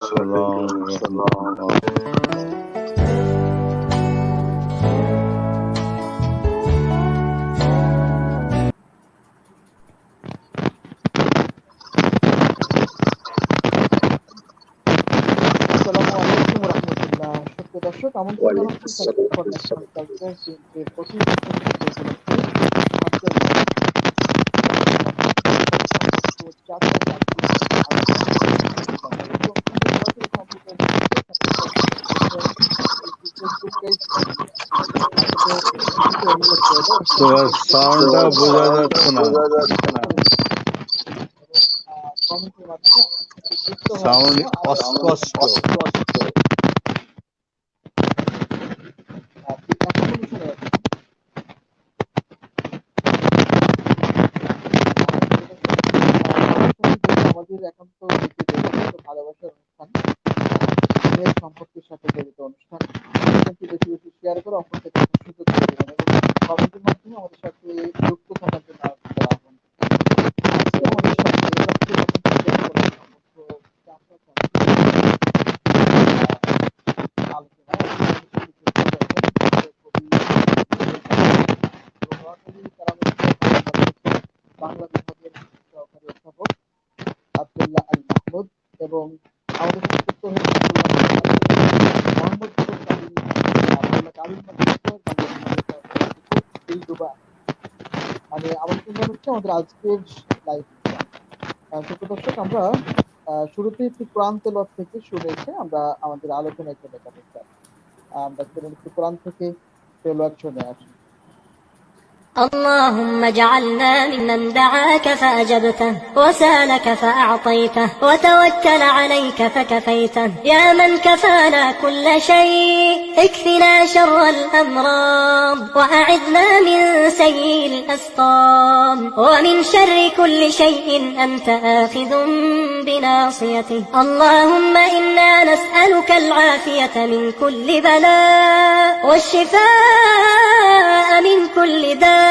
السلام ورحمة الله. আসসালামু আলাইকুম রহমতুল্লাহ। সুপ্রিয় দর্শক, আমন্ত্রণ জানাচ্ছি সেন্টার ফর ন্যাশনাল কালচার বিএনপির 25 বছর পূর্তি উপলক্ষে আজকের জাতীয় জাতীয় ফেসবুক পেজ অনুরোধ করবো তোমার সাউন্ডটা বোঝা যাচ্ছে না, কমেন্টের মাধ্যমে যুক্ত হওয়ার সাউন্ড জন্য অস্পষ্ট। আমাদের একান্ত ভালোবাসার অনুষ্ঠান, দেশ সম্পর্কের সাথে জড়িত অনুষ্ঠান। অনুষ্ঠানটি বেশি বেশি শেয়ার করে অপরকে দেখার সুযোগ করে দেবেন এবং কমেন্টের মাধ্যমে আমাদের সাথে যুক্ত থাকার জন্য আহ্বান জানাবেন। আজকে আমাদের সাথে বাংলা বিভাগের সহকারী অধ্যাপক আব্দুল্লাহ আল মাহমুদ এবং আমাদের সাথে যুক্ত হয়েছে মোহাম্মদ আব্দুল্লাহ কাবিল মানে আমন্ত্রণ জানাচ্ছি আমাদের আজকের লাইভ। দর্শক, আমরা শুরুতে একটি কোরআন তেলাওয়াত থেকে শুনেছি, আমরা আমাদের আলোচনায় চলে যাবো। আমরা একটু কোরআন থেকে তেলাওয়াত শুনে আসি। اللهم اجعلنا ممن دعاك فأجبته وسالك فأعطيته وتوكل عليك فكفيته. يا من كفانا كل شيء اكفنا شر الأمراض وأعذنا من سيء الأسقام ومن شر كل شيء أنت آخذ بناصيته. اللهم إنا نسألك العافية من كل بلاء والشفاء من كل داء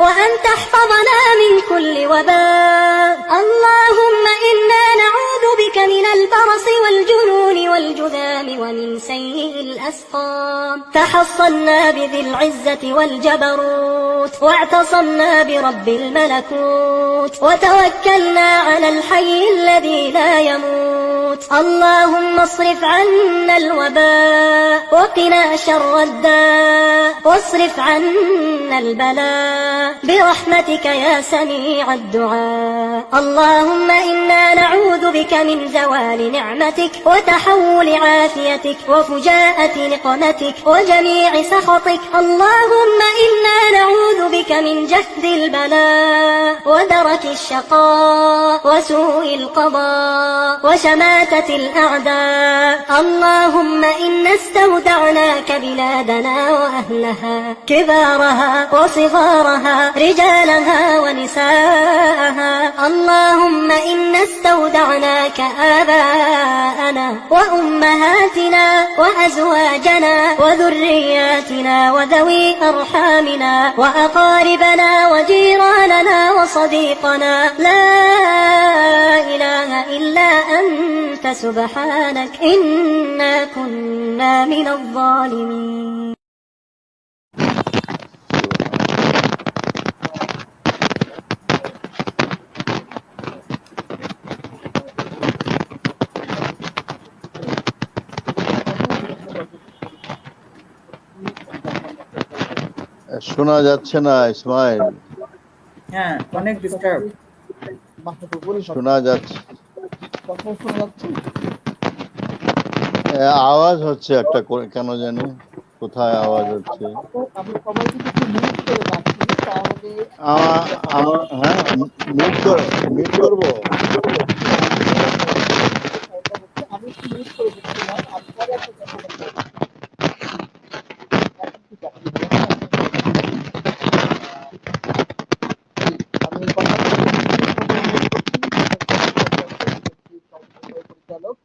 وأن تحفظنا من كل وباء. اللهم إنا نعوذ بك من البرص والجنون والجذام ومن سيء الأسقام. تحصنا بذي العزة والجبروت واعتصمنا برب الملكوت وتوكلنا على الحي الذي لا يموت. اللهم اصرف عنا الوباء وقنا شر الداء واصرف عنا البلاء برحمتك يا سميع الدعاء. اللهم إنا نعوذ بك من زوال نعمتك وتحول عافيتك وفجاءة نقمتك وجميع سخطك. اللهم إنا نعوذ بك من جهد البلاء ودرك الشقاء وسوء القضاء وشماتة الأعداء. اللهم إنا استودعناك بلادنا وأهلها كبارها وصغارها رجالها ونساءها. اللهم إنا استودعناك آباءنا وأمهاتنا وأزواجنا وذرياتنا وذوي أرحامنا وأقاربنا وجيراننا وصديقنا. لا إله إلا أنت سبحانك إنا كنا من الظالمين. শোনা যাচ্ছে না ইসমাইল। হ্যাঁ, অনেক ডিস্টার্ব। শোনা যাচ্ছে, শোনা যাচ্ছে, আওয়াজ হচ্ছে একটা কেন জানি, কোথায় আওয়াজ হচ্ছে। আমি সবাইকে কিছু মিউট করে রাখছি, তাহলে হ্যাঁ, মিউট করবো। আমি একটু মিউট করে দিচ্ছিলাম, আমি পরে একটা কথা বলবো। আমি কথা পরিচালক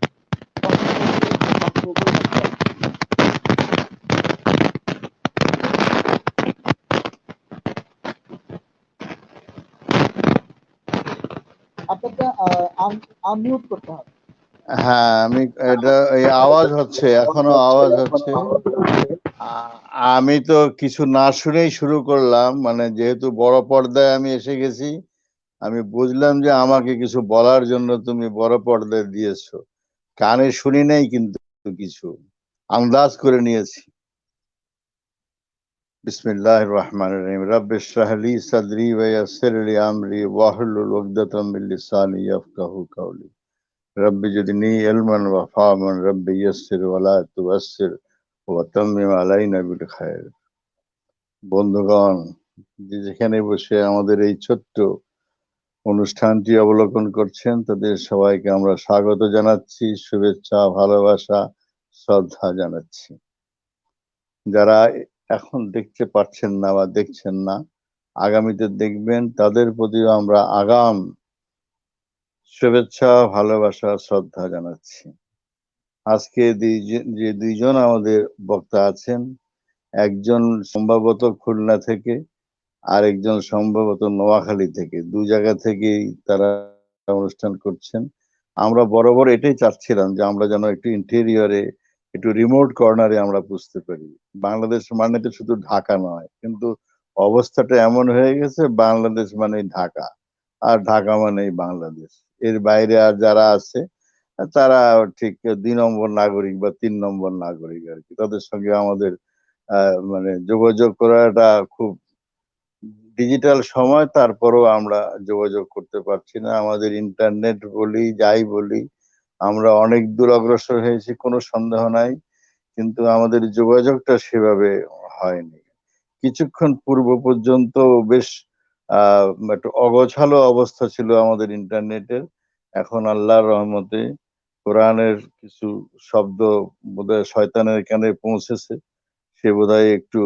আপনাকে আনমিউট করতে হবে। হ্যাঁ, আমি এটা এই আওয়াজ হচ্ছে, এখনো আওয়াজ হচ্ছে। আ- আমি তো কিছু না শুনেই শুরু করলাম, মানে যেহেতু বড় পর্দায় আমি এসে গেছি, আমি বুঝলাম যে আমাকে কিছু বলার জন্য তুমি বড় পর্দায় দিয়েছো। কানে শুনি নাই কিন্তু কিছু আন্দাজ করে নিয়েছি। বিসমিল্লাহির রহমানির রহিম। রাব্বি ইশরাহ লি সাদরি ওয়া ইয়াসসির লি আমরি ওয়াহলুল উকদাতাম মিন লিসানি ইয়াফকাহু কাওলি। রব্বি জিদনি ইলমান ওয়া ফাহমান রব্বি ইয়াসসির ওয়া লা তুয়াসসির ওয়া তাম্মিম আলাইনা বিল খায়র। বন্ধুগণ, যে যেখানে বসে আমাদের এই ছোট্ট অনুষ্ঠানটি অবলোকন করছেন তাদের সবাইকে আমরা স্বাগত জানাচ্ছি, শুভেচ্ছা, ভালোবাসা, শ্রদ্ধা জানাচ্ছি। যারা এখন দেখতে পাচ্ছেন না বা দেখছেন না, আগামীতে দেখবেন, তাদের প্রতিও আমরা আগাম শুভেচ্ছা, ভালোবাসা, শ্রদ্ধা জানাচ্ছি। আজকে যে দুইজন আমাদের বক্তা আছেন, একজন সম্ভবত খুলনা থেকে, আরেকজন সম্ভবত নোয়াখালী থেকে। দু জায়গা থেকেই তারা অনুষ্ঠান করছেন। আমরা বরাবর এটাই চাচ্ছিলাম যে আমরা যেন একটু ইন্টেরিয়রে, একটু রিমোট কর্নারে আমরা বুঝতে পারি। বাংলাদেশ মানে তো শুধু ঢাকা নয়, কিন্তু অবস্থাটা এমন হয়ে গেছে বাংলাদেশ মানেই ঢাকা, আর ঢাকা মানেই বাংলাদেশ। এর বাইরে আর যারা আছে তারা ঠিক ২ নম্বর নাগরিক বা ৩ নম্বর নাগরিক আর কি। তাদের সঙ্গে আমাদের মানে যোগাযোগ করাটা খুব ডিজিটাল সময়, তারপরেও আমরা যোগাযোগ করতে পারছি না। আমাদের ইন্টারনেট বলি, যাই বলি, আমরা অনেক দূর অগ্রসর হয়েছি, কোনো সন্দেহ নাই, কিন্তু আমাদের যোগাযোগটা সেভাবে হয়নি। কিছুক্ষণ পূর্ব পর্যন্ত বেশ একটু অগোছালো অবস্থা ছিল আমাদের ইন্টারনেটের। এখন আল্লাহর রহমতে কোরআনের কিছু শব্দ বোধহয় শয়তানের কানে পৌঁছেছে, সে বোধহয় একটু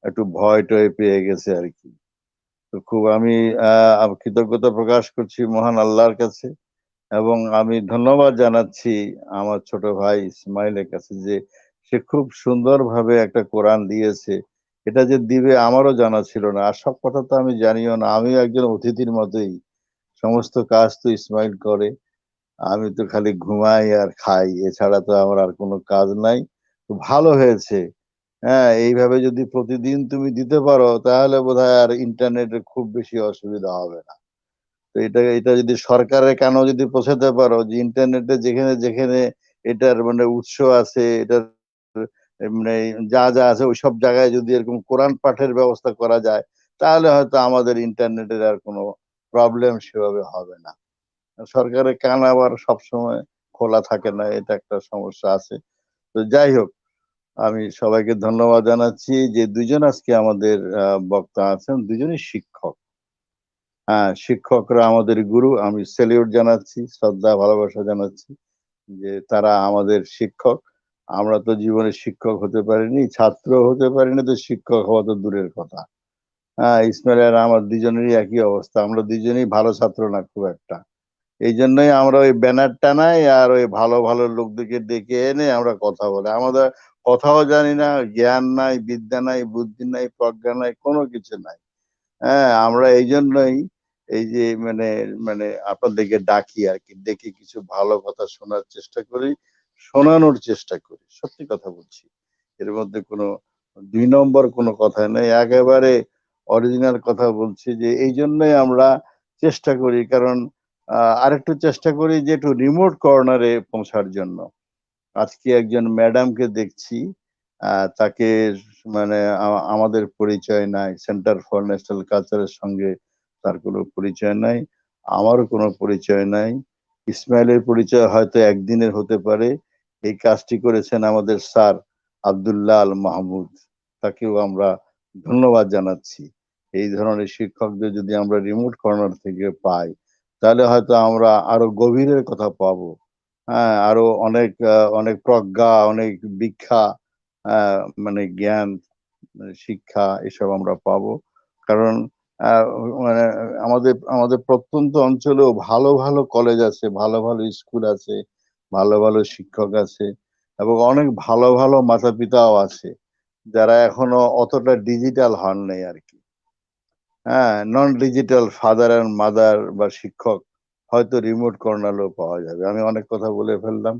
একটু ভয় টয় পেয়ে গেছে আর কি। তো খুব আমি কৃতজ্ঞতা প্রকাশ করছি মহান আল্লাহর কাছে, এবং আমি ধন্যবাদ জানাচ্ছি আমার ছোট ভাই ইসমাইলের কাছে যে সে খুব সুন্দরভাবে একটা কোরআন দিয়েছে। এটা যে দিবে আমারও জানা ছিল না, আর সব কথা তো আমি জানিও না। আমিও একজন অতিথির মতোই, সমস্ত কাজ তো ইসমাইল করে, আমি তো খালি ঘুমাই আর খাই, এছাড়া তো আমার আর কোনো কাজ নাই। তো ভালো হয়েছে। হ্যাঁ, এইভাবে যদি প্রতিদিন তুমি দিতে পারো তাহলে বোধহয় আর ইন্টারনেটের খুব বেশি অসুবিধা হবে না। তো এটা এটা যদি সরকারের কানেও যদি পৌঁছাতে পারো যে ইন্টারনেটে যেখানে যেখানে এটার মানে উৎস আছে, এটার মানে যা যা আছে ওইসব জায়গায় যদি এরকম কোরআন পাঠের ব্যবস্থা করা যায়, তাহলে হয়তো আমাদের ইন্টারনেটের আর কোনো প্রবলেম সেভাবে হবে না। সরকারের কান আবার সবসময় খোলা থাকে না, এটা একটা সমস্যা আছে। তো যাই হোক, আমি সবাইকে ধন্যবাদ জানাচ্ছি যে দুজন আজকে আমাদের বক্তা আছেন, দুজনই শিক্ষক। হ্যাঁ, শিক্ষকরা আমাদের গুরু। আমি সেলিউট জানাচ্ছি, শ্রদ্ধা, ভালোবাসা জানাচ্ছি যে তারা আমাদের শিক্ষক। আমরা তো জীবনে শিক্ষক হতে পারিনি, ছাত্র হতে পারিনি, তো শিক্ষক হওয়া তো দূরের কথা। হ্যাঁ, ইসমাইল আর আমার দুজনেরই একই অবস্থা, আমরা দুজনেই ভালো ছাত্র না খুব একটা। এই জন্যই আমরা ওই ব্যানার টানাই আর ওই ভালো ভালো লোকদেরকে ডেকে এনে আমরা কথা বলি। আমাদের কথাও জানি না, জ্ঞান নাই, বিদ্যা নাই, বুদ্ধি নাই, প্রজ্ঞা নাই, কোনো কিছু নাই। হ্যাঁ, আমরা এই জন্যই এই যে মানে মানে আপনাদেরকে ডাকি আর কি, ডেকে কিছু ভালো কথা শোনার চেষ্টা করি, শোনানোর চেষ্টা করি। সত্যি কথা বলছি, এর মধ্যে কোনো ২ নম্বর কোনো কথা নেই, একেবারে অরিজিনাল কথা বলছি। যে এই জন্যই আমরা চেষ্টা করি, কারণ আরেকটু চেষ্টা করি যে একটু রিমোট কর্নারে পৌঁছার জন্য। আজকে একজন ম্যাডামকে দেখছি, তাকে মানে আমাদের পরিচয় নাই, সেন্টার ফর ন্যাশনাল কালচারের সঙ্গে তার কোনো পরিচয় নাই, আমারও কোনো পরিচয় নাই। ইসমাইলের পরিচয় হয়তো একদিনের হতে পারে। এই কাজটি করেছেন আমাদের স্যার আব্দুল্লাহ আল মাহমুদ, তাকেও আমরা ধন্যবাদ জানাচ্ছি। এই ধরনের শিক্ষকদের যদি আমরা রিমোট কর্নার থেকে পাই, তাহলে হয়তো আমরা আরো গভীরের কথা পাবো। হ্যাঁ, আরো অনেক অনেক প্রজ্ঞা, অনেক ভিক্ষা, মানে জ্ঞান, মানে শিক্ষা, এসব আমরা পাবো। কারণ আহ, মানে আমাদের আমাদের প্রত্যন্ত অঞ্চলেও ভালো ভালো কলেজ আছে, ভালো ভালো স্কুল আছে, ভালো ভালো শিক্ষক আছে, এবং অনেক ভালো ভালো মাতা পিতাও আছে যারা এখনো অতটা ডিজিটাল হন নাই আর কি। হ্যাঁ, নন ডিজিটাল ফাদার অ্যান্ড মাদার বা শিক্ষক হয়তো রিমোট কর্নারও পাওয়া যাবে। আমি অনেক কথা বলে ফেললাম,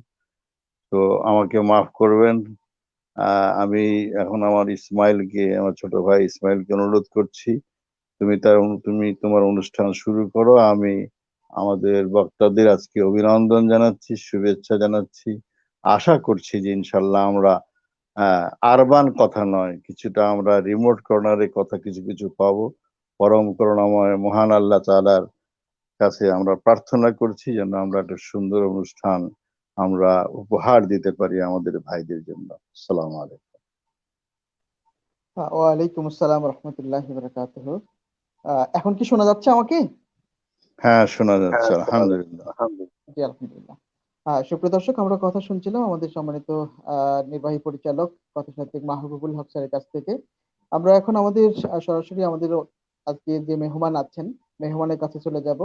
তো আমাকে মাফ করবেন। আমি এখন আমার ইসমাইলকে, আমার ছোট ভাই ইসমাইলকে অনুরোধ করছি, তুমি তোমার অনুষ্ঠান শুরু করো। আমি আমাদের বক্তাদের আজকে অভিনন্দন জানাচ্ছি, শুভেচ্ছা জানাচ্ছি। আশা করছি যে ইনশাল্লাহ আমরা আরবান কথা নয়, কিছুটা আমরা রিমোট কর্নারে কথা কিছু কিছু পাবো। পরম করুণাময় মহান আল্লাহ তাআলার কাছে আমরা প্রার্থনা করছি যেন আমরা একটা সুন্দর অনুষ্ঠান আমরা উপহার দিতে পারি আমাদের ভাইদের জন্য। আসসালামু আলাইকুম। ওয়ালাইকুম আসসালাম রহমতুল্লাহি বারাকাতুহু। এখন কি শোনা যাচ্ছে আমাকে? হ্যাঁ, শোনা যাচ্ছে, আলহামদুলিল্লাহ। জি, আলহামদুলিল্লাহ। সুপ্রিয় দর্শক, আমরা কথা শুনছিলাম আমাদের সম্মানিত নির্বাহী পরিচালক কথাসাহিত্যিক মাহবুবুল হক স্যারের কাছ থেকে। আমরা এখন আমাদের সরাসরি আমাদের আজকে যে মেহমান আছেন, মেহমানের কাছে চলে যাব।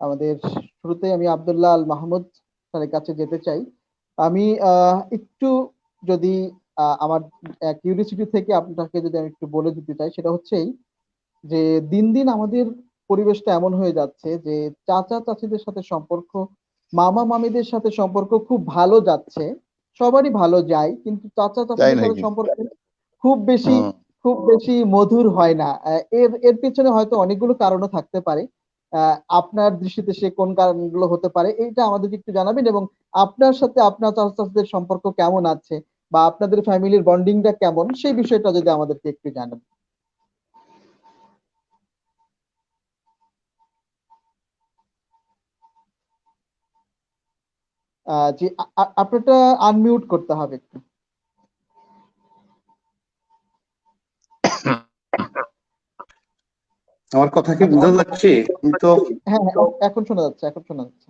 আমাদের শুরুতে আমি আব্দুল্লাহ আল মাহমুদ স্যারের কাছে যেতে চাই। আমি একটু যদি আমার কিউরিওসিটি থেকে আপনাকে যদি আমি একটু বলে দিতে চাই, সেটা হচ্ছেই যে দিন দিন আমাদের পরিবেশটা এমন হয়ে যাচ্ছে যে চাচা চাচিদের সাথে সম্পর্ক, মামা মামিদের সাথে সম্পর্ক খুব ভালো যাচ্ছে, সবারই ভালো যায়, কিন্তু চাচা তাই চাচিদের সাথে নাকি? সম্পর্ক খুব বেশি হুম। খুব বেশি মধুর হয় না। এর এর পেছনে হয়তো অনেকগুলো কারণও থাকতে পারে। আপনার দৃষ্টিতে সে কোন কারণগুলো হতে পারে এইটা আমাদেরকে একটু জানাবেন, এবং আপনার সাথে আপনার চাচা চাচিদের সম্পর্ক কেমন আছে বা আপনাদের ফ্যামিলির বন্ডিংটা কেমন সেই বিষয়টা যদি আমাদেরকে একটু জানান। জি, আপনারটা আনমিউট করতে হবে একটু। আমার কথা কি বোঝা যাচ্ছে? তো হ্যাঁ, হ্যাঁ, এখন শোনা যাচ্ছে, এখন শোনা যাচ্ছে।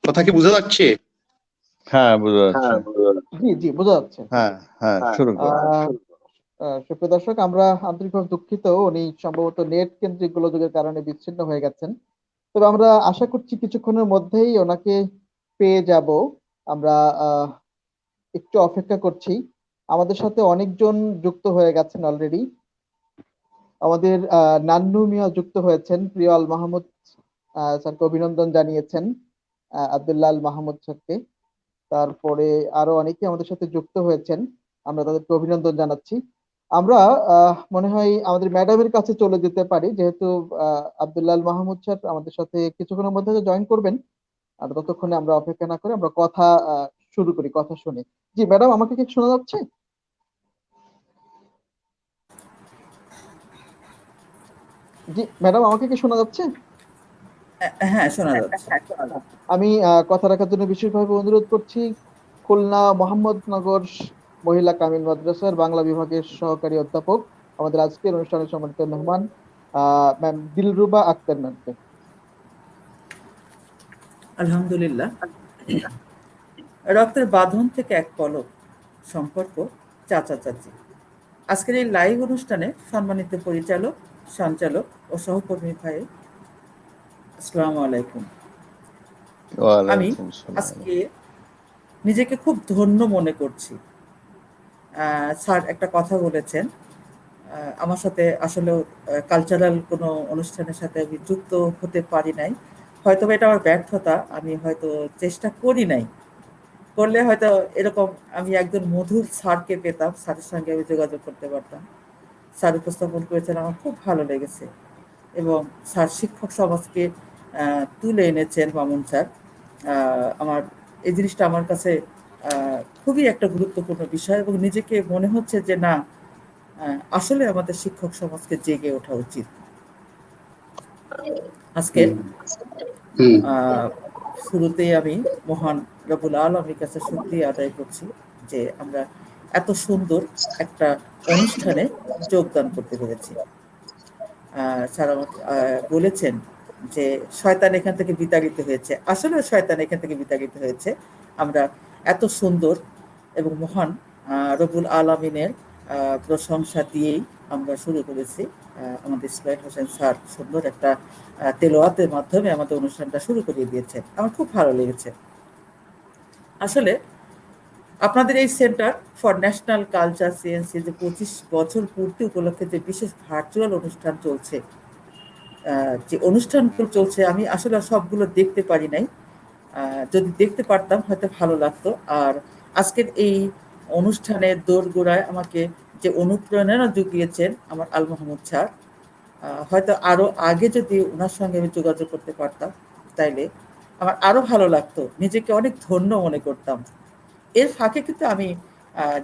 কথা কি বোঝা যাচ্ছে? হ্যাঁ, বোঝা যাচ্ছে। জি, জি, বোঝা যাচ্ছে। হ্যাঁ, হ্যাঁ, শুরু করো। সুপ্রিয় দর্শক, আমরা আন্তরিকভাবে দুঃখিত, উনি সম্ভবত নেট কেন্দ্রিক গোলযোগের কারণে বিচ্ছিন্ন হয়ে গেছেন। তবে আমরা আশা করছি কিছুক্ষণের মধ্যেই ওনাকে পেয়ে যাব। আমরা একটু অপেক্ষা করছি। আমাদের সাথে অনেকজন যুক্ত হয়ে গেছেন অলরেডি। আমাদের নান্নু মিয়া যুক্ত হয়েছেন, প্রিয় আল মাহমুদ স্যারকে অভিনন্দন জানিয়েছেন, আব্দুল্লাহ আল মাহমুদ স্যারকে। তারপরে আরো অনেকে আমাদের সাথে যুক্ত হয়েছেন, আমরা তাদেরকে অভিনন্দন জানাচ্ছি। আমরা মনে হয় আমাদের ম্যাডামের কাছে চলে যেতে পারি, যেহেতু আব্দুল্লাহ আল মাহমুদ স্যার আমাদের সাথে কিছুক্ষণের মধ্যে জয়েন করবেন। আর ততক্ষণে আমরা অপেক্ষা না করে আমরা কথা শুরু করি, কথা শুনি। জি ম্যাডাম, আমাকে কি শোনা যাচ্ছে? জি ম্যাডাম, আমাকে কি শোনা যাচ্ছে? হ্যাঁ, শোনা যাচ্ছে। আমি কথা রাখার জন্য বিশেষভাবে অনুরোধ করছি খুলনা মোহাম্মদনগর মহিলা কামিল মাদ্রাসার বাংলা বিভাগের সহকারী অধ্যাপক, আমাদের আজকের অনুষ্ঠানের সম্মানিত মেহমান ম্যাম দিলরুবা আক্তার ম্যামকে। আলহামদুলিল্লাহ। রক্তের বাঁধন থেকে এক পলক সম্পর্ক, চাচা চাচি। আজকের এই লাইভ অনুষ্ঠানে সম্মানিত পরিচালক, সঞ্চালক ও সহকর্মী ভাই, আসসালামু আলাইকুম। আমি ওয়ালাইকুম সালাম। আজকে নিজেকে খুব ধন্য মনে করছি। স্যার একটা কথা বলেছেন, আমার সাথে আসলেও কালচারাল কোনো অনুষ্ঠানের সাথে আমি যুক্ত হতে পারি নাই। হয়তো এটা আমার ব্যর্থতা, আমি হয়তো চেষ্টা করি নাই। করলে হয়তো এরকম আমি একজন মধুর স্যারকে পেতাম, স্যারের সঙ্গে আমি যোগাযোগ করতে পারতাম। স্যার উপস্থাপন করেছেন, আমার খুব ভালো লেগেছে। এবং স্যার শিক্ষক সমাজকে তুলে এনেছেন, মামুন স্যার। আমার এই জিনিসটা আমার কাছে খুবই একটা গুরুত্বপূর্ণ বিষয়, এবং নিজেকে মনে হচ্ছে যে না, আসলে আমাদের শিক্ষক সমাজকে জেগে ওঠা উচিত। আজকে শুরুতেই আমি মহান রব্বুল আলামিনের কাছে শুকরিয়া আদায় করছি যে আমরা এত সুন্দর একটা অনুষ্ঠানে যোগদান করতে পেরেছি। স্যার আমাকে বলেছেন যে শয়তান এখান থেকে বিতাড়িত হয়েছে। আসলে শয়তান এখান থেকে বিতাড়িত হয়েছে। আমরা এত সুন্দর এবং মহান রব্বুল আলামিনের প্রশংসা দিয়েই আমরা শুরু করেছি। আমাদের ইসমাইল হোসেন স্যার সুন্দর একটা তেলাওয়াতের মাধ্যমে আমাদের অনুষ্ঠানটা শুরু করিয়ে দিয়েছেন। আমার খুব ভালো লেগেছে। আসলে আপনাদের এই centre for national culture CNC যে 25 বছর পূর্তি উপলক্ষে যে বিশেষ ভার্চুয়াল অনুষ্ঠান চলছে, যে অনুষ্ঠানগুলো চলছে আমি আসলে সবগুলো দেখতে পারি নাই। যদি দেখতে পারতাম হয়তো ভালো লাগতো। আর আজকের এই অনুষ্ঠানের দোরগোড়ায় আমাকে যে অনুপ্রেরণা জুগিয়েছেন আমার আল মাহমুদ স্যার, হয়তো আরো আগে যদি ওনার সঙ্গে আমি যোগাযোগ করতে পারতাম তাইলে আমার আরো ভালো লাগতো, নিজেকে অনেক ধন্য মনে করতাম। এর ফাঁকে কিন্তু আমি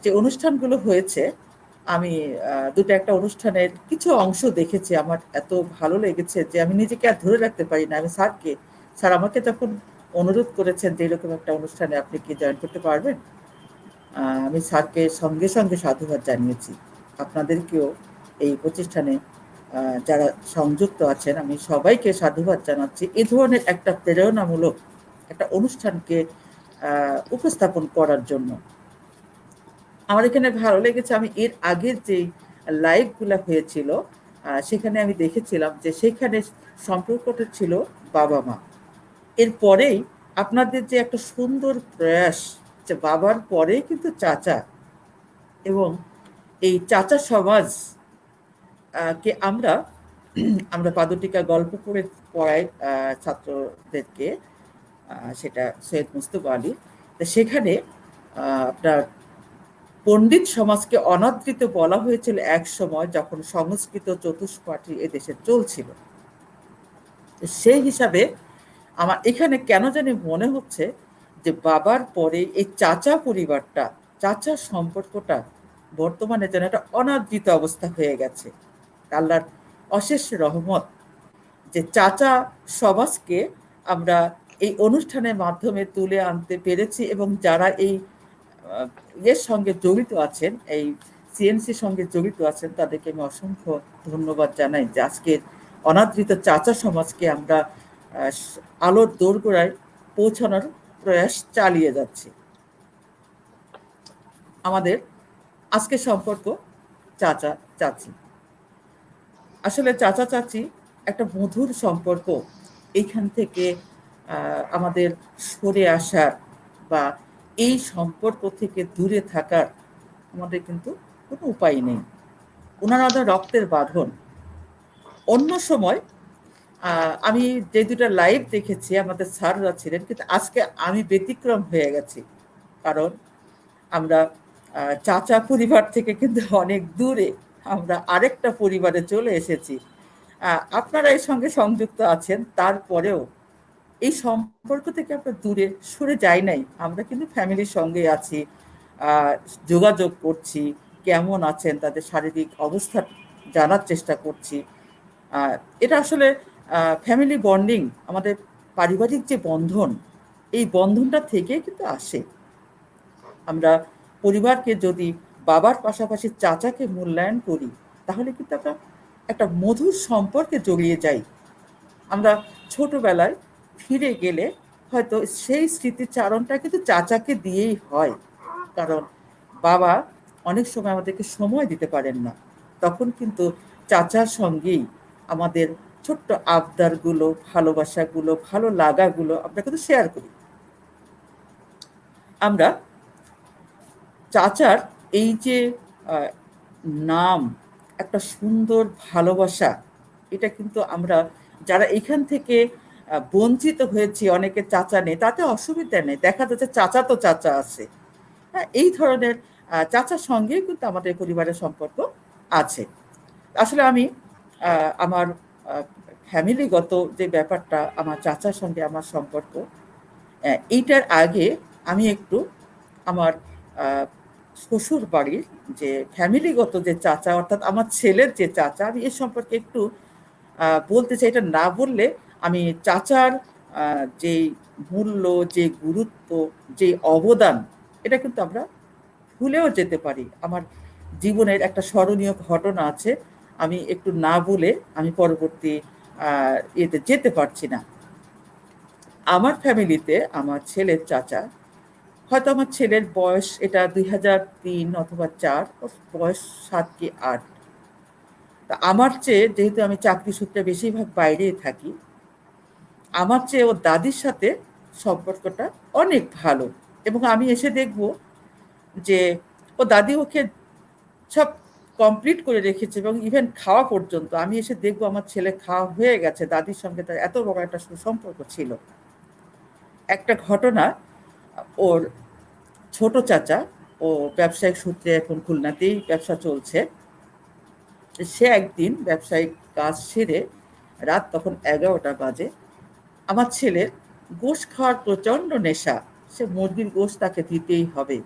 যে অনুষ্ঠানগুলো হয়েছে, আমি দুটো একটা অনুষ্ঠানের কিছু অংশ দেখেছি, আমার এত ভালো লেগেছে যে আমি নিজেকে আর ধরে রাখতে পারি না। আমি স্যার আমাকে যখন অনুরোধ করেছেন যে এরকম একটা অনুষ্ঠানে আপনি কি জয়েন করতে পারবেন, আমি স্যারকে সঙ্গে সঙ্গে সাধুবাদ জানিয়েছি। আপনাদেরকেও এই প্রতিষ্ঠানে যারা সংযুক্ত আছেন আমি সবাইকে সাধুবাদ জানাচ্ছি এই ধরনের একটা প্রেরণামূলক একটা অনুষ্ঠানকে উপস্থাপন করার জন্য। আমার এখানে ভালো লেগেছে, আমি এর আগের যে লাইভগুলো হয়েছিল সেখানে আমি দেখেছিলাম যে সেখানে সম্পর্কটা ছিল বাবা মা। এরপরেই আপনাদের যে একটা সুন্দর প্রয়াস যে বাবার পরেই কিন্তু চাচা, এবং এই চাচা সমাজ কে আমরা আমরা পাদটিকা গল্প করে পড়াই ছাত্রদেরকে, সেটা সৈয়দ মুস্তফা আলী। তো সেখানে আপনার পণ্ডিত সমাজকে অনাদৃত বলা হয়েছিল এক সময় যখন সংস্কৃত চতুষ্পাঠী এদেশে চলছিল। সেই হিসাবে আমার এখানে কেন জানি মনে হচ্ছে যে বাবার পরে এই চাচা পরিবারটা, চাচা সম্পর্কটা বর্তমানে যেন একটা অনাদৃত অবস্থা হয়ে গেছে। আল্লাহর অশেষ রহমত যে চাচা সমাজকে আমরা এই অনুষ্ঠানের মাধ্যমে তুলে আনতে পেরেছি, এবং যারা এই এর সঙ্গে জড়িত আছেন, এই সিএনসির সঙ্গে জড়িত আছেন, তাদেরকে আমি অসংখ্য ধন্যবাদ জানাই যে আজকের অনাদৃত চাচা সমাজকে আমরা আলোর দোরগোড়ায় পৌঁছানোর প্রয়াস চালিয়ে যাচ্ছি। আমাদের আজকের সম্পর্ক চাচা চাচি, আসলে চাচা চাচি একটা মধুর সম্পর্ক। এইখান থেকে আমাদের সরে আসার বা এই সম্পর্ক থেকে দূরে থাকার আমাদের কিন্তু কোনো উপায় নেই। ওনারা আমাদের রক্তের বাঁধন। অন্য সময় আমি যে দুটা লাইভ দেখেছি আমাদের স্যাররা ছিলেন, কিন্তু আজকে আমি ব্যতিক্রম হয়ে গেছি, কারণ আমরা চাচা পরিবার থেকে কিন্তু অনেক দূরে আমরা আরেকটা পরিবারে চলে এসেছি। আপনারা এর সঙ্গে সংযুক্ত আছেন, তারপরেও এই সম্পর্ক থেকে আমরা দূরে সরে যাই নাই। আমরা কিন্তু ফ্যামিলির সঙ্গে আছি, যোগাযোগ করছি, কেমন আছেন তাদের শারীরিক অবস্থা জানার চেষ্টা করছি। এটা আসলে ফ্যামিলি বন্ডিং, আমাদের পারিবারিক যে বন্ধন, এই বন্ধনটা থেকে কিন্তু আসে। আমরা পরিবারকে যদি বাবার পাশাপাশি চাচাকে মূল্যায়ন করি, তাহলে কিন্তু আমরা একটা মধুর সম্পর্কে জড়িয়ে যাই। আমরা ছোটবেলায় ফিরে গেলে হয়তো সেই স্মৃতিচারণটা কিন্তু চাচাকে দিয়েই হয়, কারণ বাবা অনেক সময় আমাদেরকে সময় দিতে পারেন না। তখন কিন্তু চাচার সঙ্গেই আমাদের ছোট্ট আবদারগুলো, ভালোবাসাগুলো, ভালো লাগাগুলো আমরা কিন্তু শেয়ার করি। আমরা চাচার এই যে নাম, একটা সুন্দর ভালোবাসা, এটা কিন্তু আমরা যারা এখান থেকে বঞ্চিত হয়েছি, অনেকে চাচা নেই, তাতে অসুবিধা নেই, দেখা যাচ্ছে চাচা তো চাচা আছে। হ্যাঁ, এই ধরনের চাচার সঙ্গেই কিন্তু আমাদের পরিবারের সম্পর্ক আছে। আসলে আমি আমার ফ্যামিলিগত যে ব্যাপারটা, আমার চাচার সঙ্গে আমার সম্পর্ক, এইটার আগে আমি একটু আমার শ্বশুর বাড়ির যে ফ্যামিলিগত যে চাচা, অর্থাৎ আমার ছেলের যে চাচা, আমি এর সম্পর্কে একটু বলতে চাই। এটা না বললে আমি চাচার যে মূল্য, যে গুরুত্ব, যে অবদান, এটা কিন্তু আমরা ভুলেও যেতে পারি। আমার জীবনের একটা স্মরণীয় ঘটনা আছে, আমি একটু না বলে আমি পরবর্তী এতে যেতে পারছি না। আমার ফ্যামিলিতে আমার ছেলের চাচা, হয়তো আমার ছেলের বয়স এটা 2003 অথবা 4, বয়স 7 কি 8। তা আমার চেয়ে, যেহেতু আমি চাকরি সূত্রে বেশিরভাগ বাইরেই থাকি, আমার চেয়ে ওর দাদির সাথে সম্পর্কটা অনেক ভালো। এবং আমি এসে দেখব যে ও দাদি ওকে সব কমপ্লিট করে রেখেছে এবং ইভেন খাওয়া পর্যন্ত। আমি এসে দেখবো আমার ছেলে খাওয়া হয়ে গেছে, দাদির সঙ্গে তার এত বড় একটা সুসম্পর্ক ছিল। একটা ঘটনা, ওর ছোট চাচা, ও ব্যবসায়িক সূত্রে এখন খুলনাতেই ব্যবসা চলছে। সে একদিন ব্যবসায়িক কাজ সেরে রাত তখন 11টা বাজে, আমার ছেলের গোশ খাওয়ার প্রচণ্ড নেশা, সে মুরগির গোশ তাকে দিতেই হবে।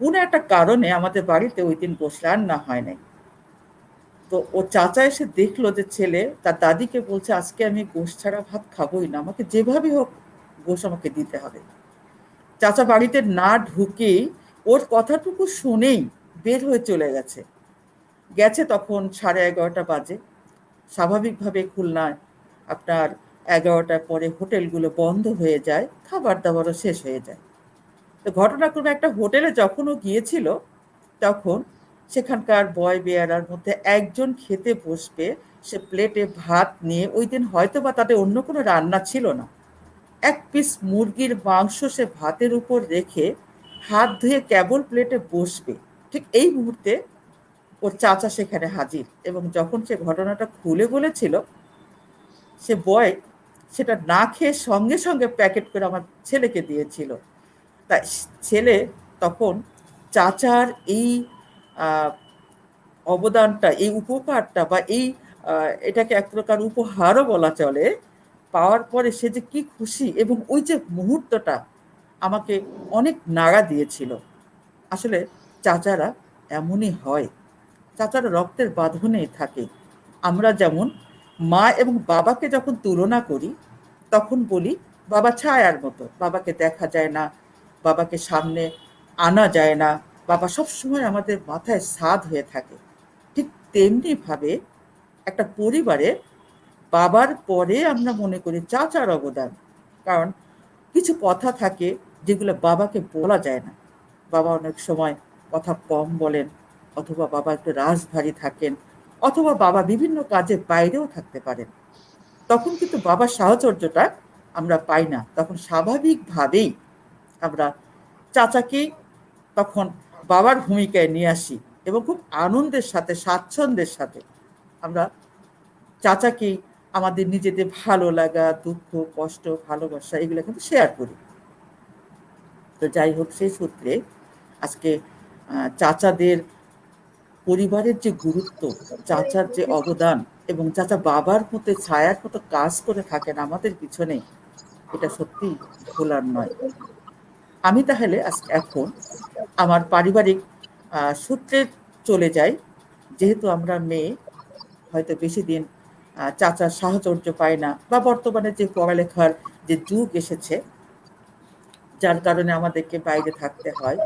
কোনো একটা কারণে আমাদের বাড়িতে ওই দিন গোশ রান্না হয় নাই। তো ও চাচা এসে দেখলো যে ছেলে তার দাদিকে বলছে, আজকে আমি গোশ ছাড়া ভাত খাবোই না, আমাকে যেভাবে হোক গোশ আমাকে দিতে হবে। চাচা বাড়িতে না ঢুকেই ওর কথাটুকু শুনেই বের হয়ে চলে গেছে। গেছে তখন 11:30 বাজে। স্বাভাবিকভাবে খুলনায় আপনার 11টার পরে হোটেলগুলো বন্ধ হয়ে যায়, খাবার দাবারও শেষ হয়ে যায়। তো ঘটনাক্রমে একটা হোটেলে যখন ও গিয়েছিল, তখন সেখানকার বয় বেয়ারার মধ্যে একজন খেতে বসবে, সে প্লেটে ভাত নিয়ে, ওই দিন হয়তো বা তাদের অন্য কোনো রান্না ছিল না, এক পিস মুরগির মাংস সে ভাতের উপর রেখে হাত ধুয়ে কেবল প্লেটে বসবে। ঠিক এই মুহূর্তে ওর চাচা সেখানে হাজির, এবং যখন সে ঘটনাটা খুলে বলেছিল, সে বয় সেটা না খেয়ে সঙ্গে সঙ্গে প্যাকেট করে আমার ছেলেকে দিয়েছিল। তাই ছেলে তখন চাচার এই আহ, অবদানটা, এই উপকারটা বা এই এটাকে এক প্রকার উপহারও বলা চলে, পাওয়ার পরে সে যে কি খুশি, এবং ওই যে মুহূর্তটা আমাকে অনেক নাড়া দিয়েছিল। আসলে চাচারা এমনই হয়, চাচারা রক্তের বাঁধনেই থাকে। আমরা যেমন মা এবং বাবাকে যখন তুলনা করি, তখন বলি বাবা ছায়ার মতো, বাবাকে দেখা যায় না, বাবাকে সামনে আনা যায় না, বাবা সবসময় আমাদের মাথায় ছাদ হয়ে থাকে। ঠিক তেমনিভাবে একটা পরিবারে বাবার পরে আমরা মনে করি চাচার অবদান। কারণ কিছু কথা থাকে যেগুলো বাবাকে বলা যায় না। বাবা অনেক সময় কথা কম বলেন, অথবা বাবা একটু রাশভারী থাকেন, অথবা বাবা বিভিন্ন কাজে বাইরেও থাকতে পারেন। তখন কিন্তু বাবার সাহচর্যটা আমরা পাই না। তখন স্বাভাবিকভাবেই আমরা চাচাকেই তখন বাবার ভূমিকায় নিয়ে আসি, এবং খুব আনন্দের সাথে, স্বাচ্ছন্দ্যের সাথে আমরা চাচাকেই আমাদের নিজেদের ভালো লাগা, দুঃখ, কষ্ট, ভালোবাসা এগুলো কিন্তু শেয়ার করি। তো যাই হোক, সেই সূত্রে আজকে চাচাদের পরিবারের যে গুরুত্ব, চাচার যে অবদান, এবং চাচা বাবার মতো ছায়ার মতো কাজ করে থাকেন আমাদের পিছনে, এটা সত্যি ভোলার নয়। আমি তাহলে এখন আমার পারিবারিক সূত্রে চলে যাই। যেহেতু আমরা মেয়ে, হয়তো বেশি দিন চাচার সাহচর্য পাই না, বা বর্তমানে যে পড়ালেখার যে যুগ এসেছে, যার কারণে আমাদেরকে বাইরে থাকতে হয়,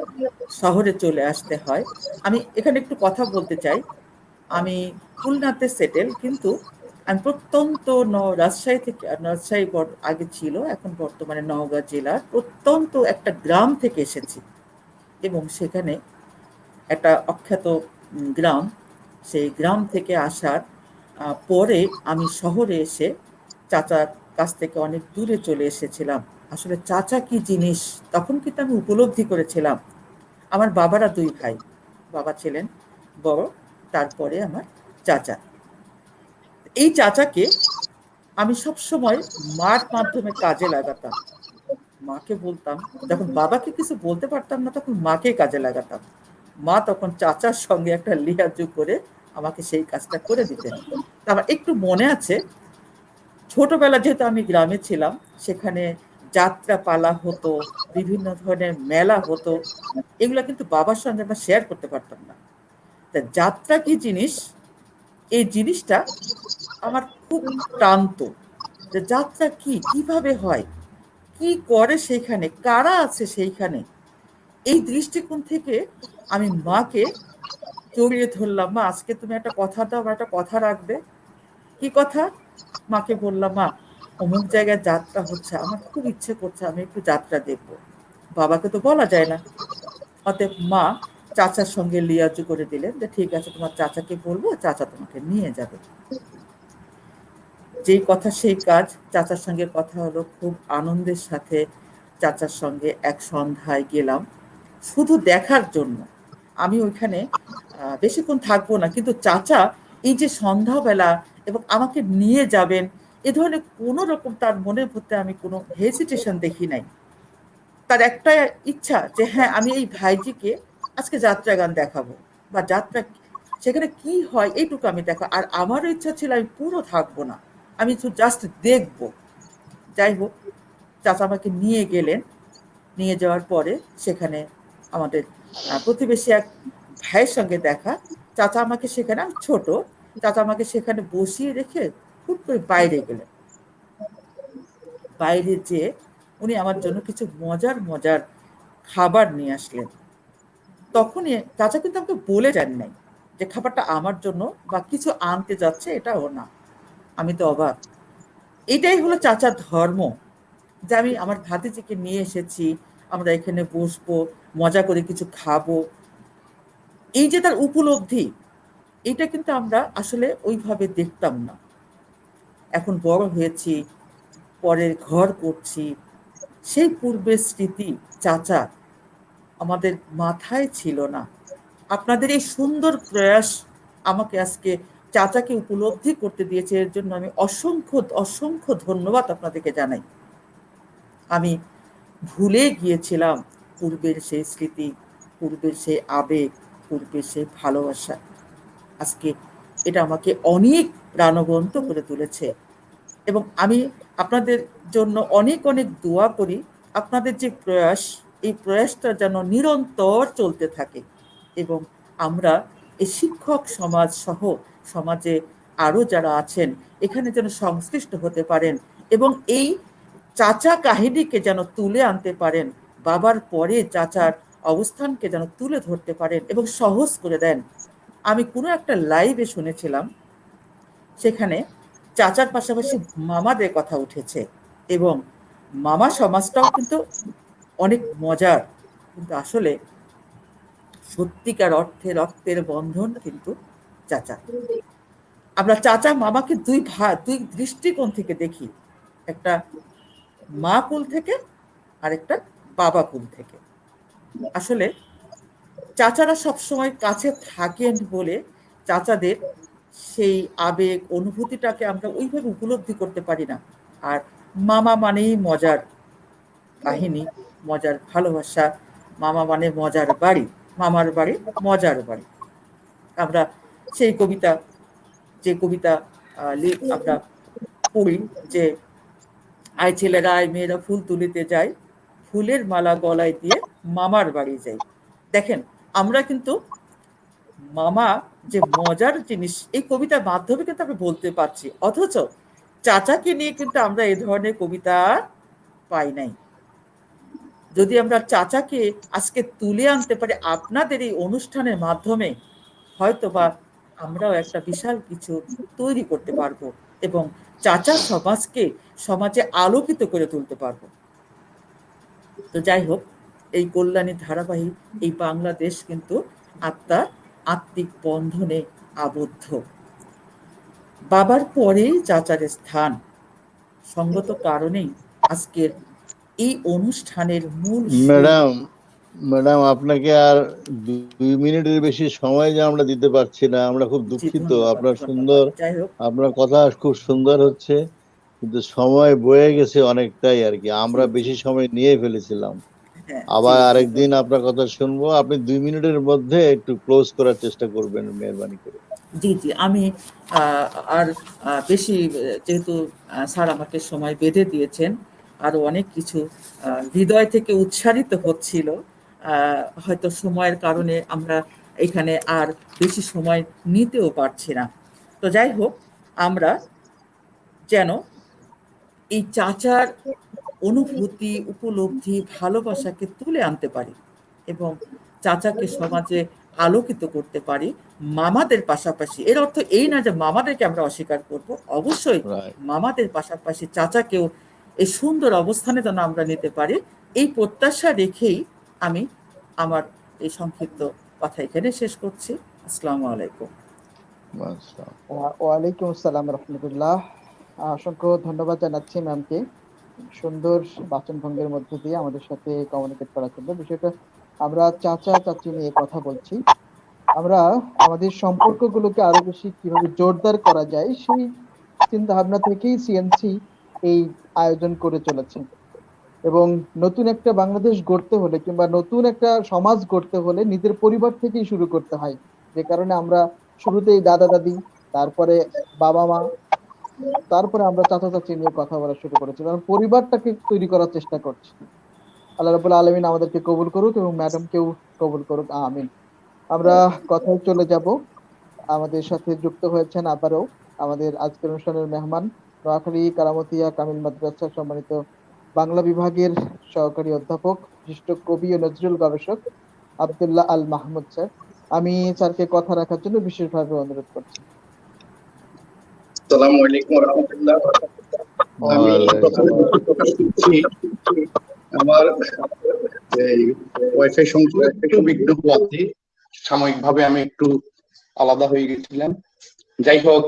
শহরে চলে আসতে হয়। আমি এখানে একটু কথা বলতে চাই। আমি খুলনাতে সেটেল, কিন্তু আমি প্রত্যন্ত রাজশাহী থেকে, রাজশাহী আগে ছিল, এখন বর্তমানে নওগাঁ জেলার প্রত্যন্ত একটা গ্রাম থেকে এসেছি। এবং সেখানে একটা অখ্যাত গ্রাম, সেই গ্রাম থেকে আসার পরে আমি শহরে এসে চাচার কাছ থেকে অনেক দূরে চলে এসেছিলাম। আসলে চাচা কি জিনিস তখন কিন্তু আমি উপলব্ধি করেছিলাম। আমার বাবারা 2 ভাই, বাবা ছিলেন বড়, তারপরে আমার চাচা। এই চাচাকে আমি সবসময় মার মাধ্যমে কাজে লাগাতাম। মাকে বলতাম, যখন বাবাকে কিছু বলতে পারতাম না, তখন মাকে কাজে লাগাতাম। মা তখন চাচার সঙ্গে একটা লিয়াজু করে আমাকে সেই কাজটা করে দিতেন। আমার একটু মনে আছে, ছোটবেলা যেহেতু আমি গ্রামে ছিলাম, সেখানে যাত্রা পালা হতো, বিভিন্ন ধরনের মেলা হতো, এগুলো কিন্তু বাবার সঙ্গে আমরা শেয়ার করতে পারতাম না। তা যাত্রা কি জিনিস, এই জিনিসটা আমার খুব টানতো, যে যাত্রা কি, কিভাবে হয়, কি করে সেইখানে, কারা আছে সেইখানে। এই দৃষ্টিকোণ থেকে আমি মাকে জড়িয়ে ধরলাম, মা আজকে তুমি একটা কথা দাও, আমার একটা কথা রাখবে। কি কথা? মাকে বললাম, মা অমুক জায়গায় যাত্রা হচ্ছে, আমার খুব ইচ্ছে করছে আমি একটু যাত্রা দেখব। বাবাকে তো বলা যায় না। অতএব মা চাচার সঙ্গে লিয়াজু করে দিলেন যে ঠিক আছে, তোমার চাচাকে বলবো, চাচা তোমাকে নিয়ে যাবে। যেই কথা সেই কাজ, চাচার সঙ্গে কথা হলো, খুব আনন্দের সাথে চাচার সঙ্গে এক সন্ধ্যায় গেলাম। শুধু দেখার জন্য। আমি ওইখানে বেশিক্ষণ থাকবো না, কিন্তু চাচা এই যে সন্ধ্যাবেলা এবং আমাকে নিয়ে যাবেন, এ ধরনের কোনো রকম তার মনের মধ্যে আমি কোনো হেজিটেশন দেখি নাই। তার একটা ইচ্ছা যে হ্যাঁ, আমি এই ভাইজিকে আজকে যাত্রা গান দেখাবো, বা যাত্রা সেখানে কি হয় এইটুকু আমি দেখা। আর আমারও ইচ্ছা ছিল আমি পুরো থাকবো না, আমি জাস্ট দেখবো। যাই হোক, চাচা আমাকে নিয়ে গেলেন। নিয়ে যাওয়ার পরে সেখানে আমাদের প্রতিবেশী এক ভাইয়ের সঙ্গে দেখা। চাচা আমাকে সেখানে, আমি ছোট, চাচা আমাকে সেখানে বসিয়ে রেখে হুট করে বাইরে গেলেন। বাইরে যেয়ে উনি আমার জন্য কিছু মজার মজার খাবার নিয়ে আসলেন। তখনই চাচা কিন্তু আমাকে বলে যান নাই যে খাবারটা আমার জন্য বা কিছু আনতে যাচ্ছে, এটাও না। আমি তো অবাক। এটাই হলো চাচার ধর্ম, যে আমি আমার ভাতিজিকে নিয়ে এসেছি, আমরা এখানে বসবো, মজা করে কিছু খাবো। এই যে তার উপলব্ধি, এটা কিন্তু আমরা আসলে ওইভাবে দেখতাম না। এখন বড় হয়েছি, পরের ঘর করছি, সেই পূর্বের স্মৃতি চাচা আমাদের মাথায় ছিল না। আপনাদের এই সুন্দর প্রয়াস আমাকে আজকে চাচাকে উপলব্ধি করতে দিয়েছে, এর জন্য আমি অসংখ্য অসংখ্য ধন্যবাদ আপনাদেরকে জানাই। আমি ভুলে গিয়েছিলাম পূর্বের সেই স্মৃতি, পূর্বের সেই আবেগ, পূর্বের সেই ভালোবাসা। আজকে এটা আমাকে অনেক প্রাণবন্ত করে তুলেছে, এবং আমি আপনাদের জন্য অনেক অনেক দোয়া করি। আপনাদের যে প্রয়াস, এই প্রয়াসটা যেন নিরন্তর চলতে থাকে, এবং আমরা এই শিক্ষক সমাজ সহ সমাজে আরও যারা আছেন এখানে যেন সংশ্লিষ্ট হতে পারেন, এবং এই চাচা কাহিনীকে যেন তুলে আনতে পারেন, বাবার পরে চাচার অবস্থানকে যেন তুলে ধরতে পারেন এবং সহজ করে দেন। আমি কোনো একটা লাইভে শুনেছিলাম, সেখানে চাচার পাশাপাশি মামাদের কথা উঠেছে, এবং মামা সমাজটাও কিন্তু অনেক মজার। কিন্তু আসলে সত্যিকার অর্থে রক্তের বন্ধন কিন্তু চাচা। আমরা চাচা মামাকে দুই দৃষ্টিকোণ থেকে দেখি, একটা মা কুল থেকে আর একটা বাবা কুল থেকে। আসলে চাচারা সবসময় কাছে থাকেন বলে চাচাদের সেই আবেগ অনুভূতিটাকে আমরা ওইভাবে উপলব্ধি করতে পারি না। আর মামা মানেই মজার কাহিনী, মজার ভালোবাসা, মামা মানে মজার বাড়ি, মামার বাড়ি মজার বাড়ি। আমরা সেই কবিতা, যে কবিতা আমরা পড়ি, যে আয় ছেলেরা আয় মেয়েরা ফুল তুলিতে যায়, ফুলের মালা গলায় দিয়ে মামার বাড়ি যাই। দেখেন, আমরা কিন্তু মামা যে মজার জিনিস এই কবিতার মাধ্যমে কিন্তু আমরা বলতে পারছি, অথচ চাচাকে নিয়ে কিন্তু আমরা এই ধরনের কবিতা পাই নাই। যদি আমরা চাচাকে আজকে তুলে আনতে পারি আপনাদের এই অনুষ্ঠানের মাধ্যমে, হয়তোবা আমরাও একটা বিশাল কিছু তৈরি করতে পারবো, এবং চাচা সমাজকে সমাজে আলোকিত করে তুলতে পারবো। তো যাই হোক, এই কল্যাণী ধারাবাহিক, এই বাংলাদেশ কিন্তু আত্মিক বন্ধনে আবদ্ধ। বাবার পরেই চাচার স্থান। সঙ্গত কারণেই আজকের এই অনুষ্ঠানের মূল সুর। ম্যাডাম, আপনাকে আর 2 মিনিটের বেশি সময় যে আমরা দিতে পারছি না, আমরা খুব জি, দুঃখিত। ধন্যবাদ, আপনার ধন্যবাদ। সুন্দর, যাই হোক, আপনার কথা খুব সুন্দর হচ্ছে, কিন্তু সময় বয়ে গেছে অনেকটাই আর কি, জি, আমরা জি, বেশি সময় নিয়ে ফেলেছিলাম। হ্যাঁ, জি, আবার জি, আরেকদিন আপনার কথা শুনবো। আপনি 2 মিনিটের মধ্যে একটু ক্লোজ করার চেষ্টা করবেন, মেহরবানি করে। জি, জি। আমি আর বেশি, যেহেতু স্যার আমাকে সময় বেঁধে দিয়েছেন, আরো অনেক কিছু হৃদয় থেকে উচ্চারিত হচ্ছিল। হয়তো সময়ের কারণে আমরা এখানে আর বেশি সময় নিতেও পারছি না। তো যাই হোক, আমরা যেন এই চাচার অনুভূতি, উপলব্ধি, ভালোবাসাকে তুলে আনতে পারি, এবং চাচাকে সমাজে আলোকিত করতে পারি মামাদের পাশাপাশি। এর অর্থ এই না যে মামাদেরকে আমরা অস্বীকার করব, অবশ্যই রাইট। মামাদের পাশাপাশি চাচাকেও এই সুন্দর অবস্থানে যেন আমরা নিতে পারি, এই প্রত্যাশা রেখেই আমি আমার এই সংক্ষিপ্ত কথা এখানে শেষ করছি। আসসালামু আলাইকুম। আচ্ছা। ওয়ালাইকুম আসসালাম রহমতুল্লাহ। অসংখ্য ধন্যবাদ জানাচ্ছি ম্যামকে সুন্দর বাচনভঙ্গের মধ্যে দিয়ে আমাদের সাথে কমিউনিকেট করার জন্য। বিষয়টা আমরা চাচা চাচি নিয়ে কথা বলছি। আমরা আমাদের সম্পর্কগুলোকে আরো বেশি কিভাবে জোরদার করা যায় সেই চিন্তা ভাবনা থেকেই সিএনসি এই আয়োজন করে চলেছে। এবং নতুন একটা বাংলাদেশ গড়তে হলে কিংবা নতুন একটা সমাজ গড়তে হলে নিজের পরিবার থেকেই শুরু করতে হয়। যে কারণে আমরা শুরুতেই দাদা দাদি, তারপরে বাবা মা, তারপরে আমরা চাচা চাচি নিয়ে কথা বলা শুরু করেছি, কারণ পরিবারটাকে তৈরি করার চেষ্টা করছি। আল্লাহ রাব্বুল আলামিন আমাদেরকে কবুল করুক এবং ম্যাডামকেও কবুল করুক, আমিন। আমরা কথায় চলে যাব। আমাদের সাথে যুক্ত হয়েছেন আবারও আমাদের আজকের অনুষ্ঠানের মেহমান, নোয়াখালী কারামতিয়া কামিল মাদ্রাসার সম্মানিত বাংলা বিভাগের সহকারী অধ্যাপক, বিশিষ্ট কবি ও নজরুল গবেষক আব্দুল্লাহ আল মাহমুদ স্যার। আমি স্যারকে কথা রাখার জন্য বিশেষভাবে অনুরোধ করছি। আসসালামু আলাইকুম ওয়া রাহমাতুল্লাহ। আমি প্রথমে দুঃখ প্রকাশ করছি, আমার এই ওয়াইফাই সংযোগ একটু বিঘ্ন হওয়াতে সাময়িকভাবে আমি একটু আলাদা হয়ে গেছিলাম। যাই হোক,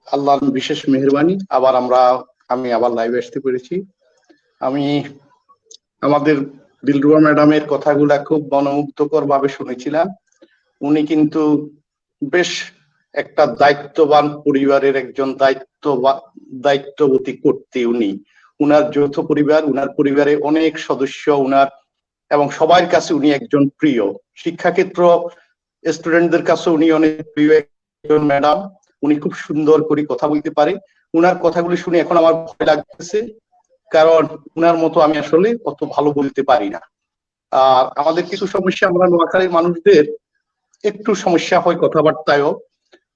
আল্লাহর বিশেষ মেহেরবানি আমি আবার লাইভে আসতে পেরেছি। আমি আমাদের দিলরুবা ম্যাডামের কথাগুলা খুব মনোমুগ্ধকর ভাবে শুনেছিলাম। উনি কিন্তু বেশ একটা দায়িত্ববান পরিবারের একজন দায়িত্ববতী কর্ত্রী। উনার যৌথ পরিবার, উনার পরিবারে অনেক সদস্য, এবং সবার কাছে উনি একজন প্রিয়। শিক্ষাক্ষেত্র স্টুডেন্টদের কাছে উনি অনেক প্রিয় একজন ম্যাডাম। উনি খুব সুন্দর করে কথা বলতে পারে। উনার কথাগুলি শুনে এখন আমার ভয় লাগতেছে, কারণ উনার মতো আমি আসলে অত ভালো বলতে পারি না। আর আমাদের কিছু সমস্যা, আমরা নোয়াখালীর মানুষদের একটু সমস্যা হয় কথাবার্তায়ও,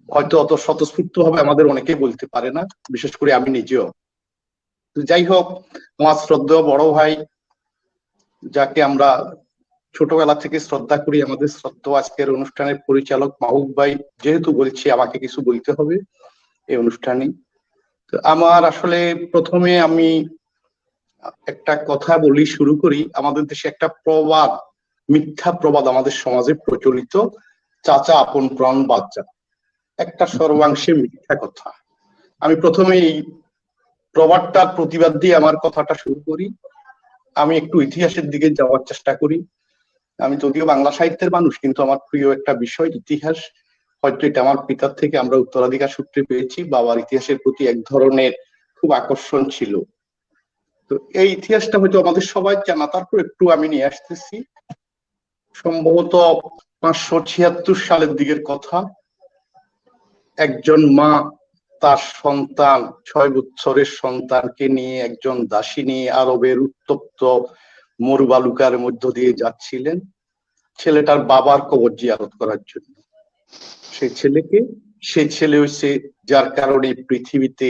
হয়তো অত স্বতঃস্ফূর্ত ভাবে আমাদের অনেকেই বলতে পারে না, বিশেষ করে আমি নিজেও। যাই হোক, আমার শ্রদ্ধেয় বড় ভাই, যাকে আমরা ছোটবেলা থেকে শ্রদ্ধা করি, আমাদের শ্রদ্ধেয় আজকের অনুষ্ঠানের পরিচালক মাহবুব ভাই, যেহেতু বলছি আমাকে কিছু বলতে হবে এই অনুষ্ঠানে। তো আমার আসলে প্রথমে আমি একটা কথা বলি, শুরু করি। আমাদের দেশে একটা প্রবাদ, মিথ্যা প্রবাদ আমাদের সমাজে প্রচলিত, চাচা আপন প্রাণ বাচ্চা, একটা সর্বাংশে মিথ্যা কথা। আমি প্রথমে এই প্রবাদটার প্রতিবাদ দিয়ে আমার কথাটা শুরু করি। আমি একটু ইতিহাসের দিকে যাওয়ার চেষ্টা করি। আমি যদিও বাংলা সাহিত্যের মানুষ, কিন্তু আমার প্রিয় একটা বিষয় ইতিহাস। হয়তো এটা আমার পিতার থেকে আমরা উত্তরাধিকার সূত্রে পেয়েছি। বাবার ইতিহাসের প্রতি এক ধরনের খুব আকর্ষণ ছিল। তো এই ইতিহাসটা হয়তো আমাদের সবাই জানা, তারপর একটু আমি নিয়ে আসতেছি। সম্ভবত 576 সালের দিকের কথা। একজন মা তার সন্তান, 6 বছরের সন্তানকে নিয়ে, একজন দাসী নিয়ে আরবের উত্তপ্ত মরুবালুকার মধ্য দিয়ে যাচ্ছিলেন ছেলেটার বাবার কবর জিয়ারত করার জন্য। সেই ছেলে হয়েছে যার কারণে পৃথিবীতে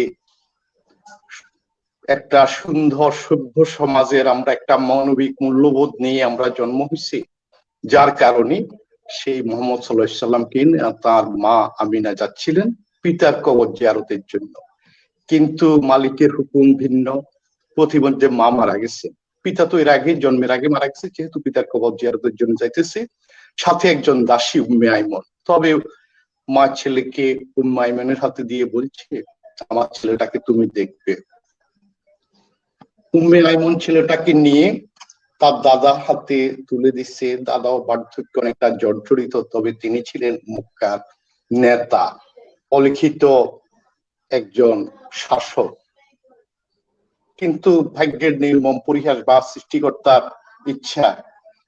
একটা সুন্দর সভ্য সমাজের আমরা একটা মানবিক মূল্যবোধ নিয়ে আমরা জন্ম হয়েছি, যার কারণে সেই মোহাম্মদ সাল্লাল্লাহু আলাইহি সাল্লামকে তার মা আমিনা যাচ্ছিলেন পিতার কবর জিয়ারতের জন্য। কিন্তু মালিকের হুকুম ভিন্ন, প্রতিমধ্যে মা মারা গেছে। পিতা তো এর আগে, জন্মের আগে মারা গেছে, যেহেতু পিতার কবর জিয়ারতের জন্য যাইতেছে, সাথে একজন দাসী উম্মে আইমন। তবে মা ছেলেকে উম্মে আইমনের হাতে দিয়ে বলছে, আমার ছেলেটাকে তুমি দেখবে। উম্মে আইমন ছেলেটাকে নিয়ে তার দাদার হাতে তুলে দিচ্ছে। দাদাও বার্ধক্য অনেকটা জর্জরিত, তবে তিনি ছিলেন মক্কার নেতা, অলিখিত একজন শাসক। কিন্তু ভাগ্যের নির্মম পরিহাস বা সৃষ্টিকর্তার ইচ্ছা,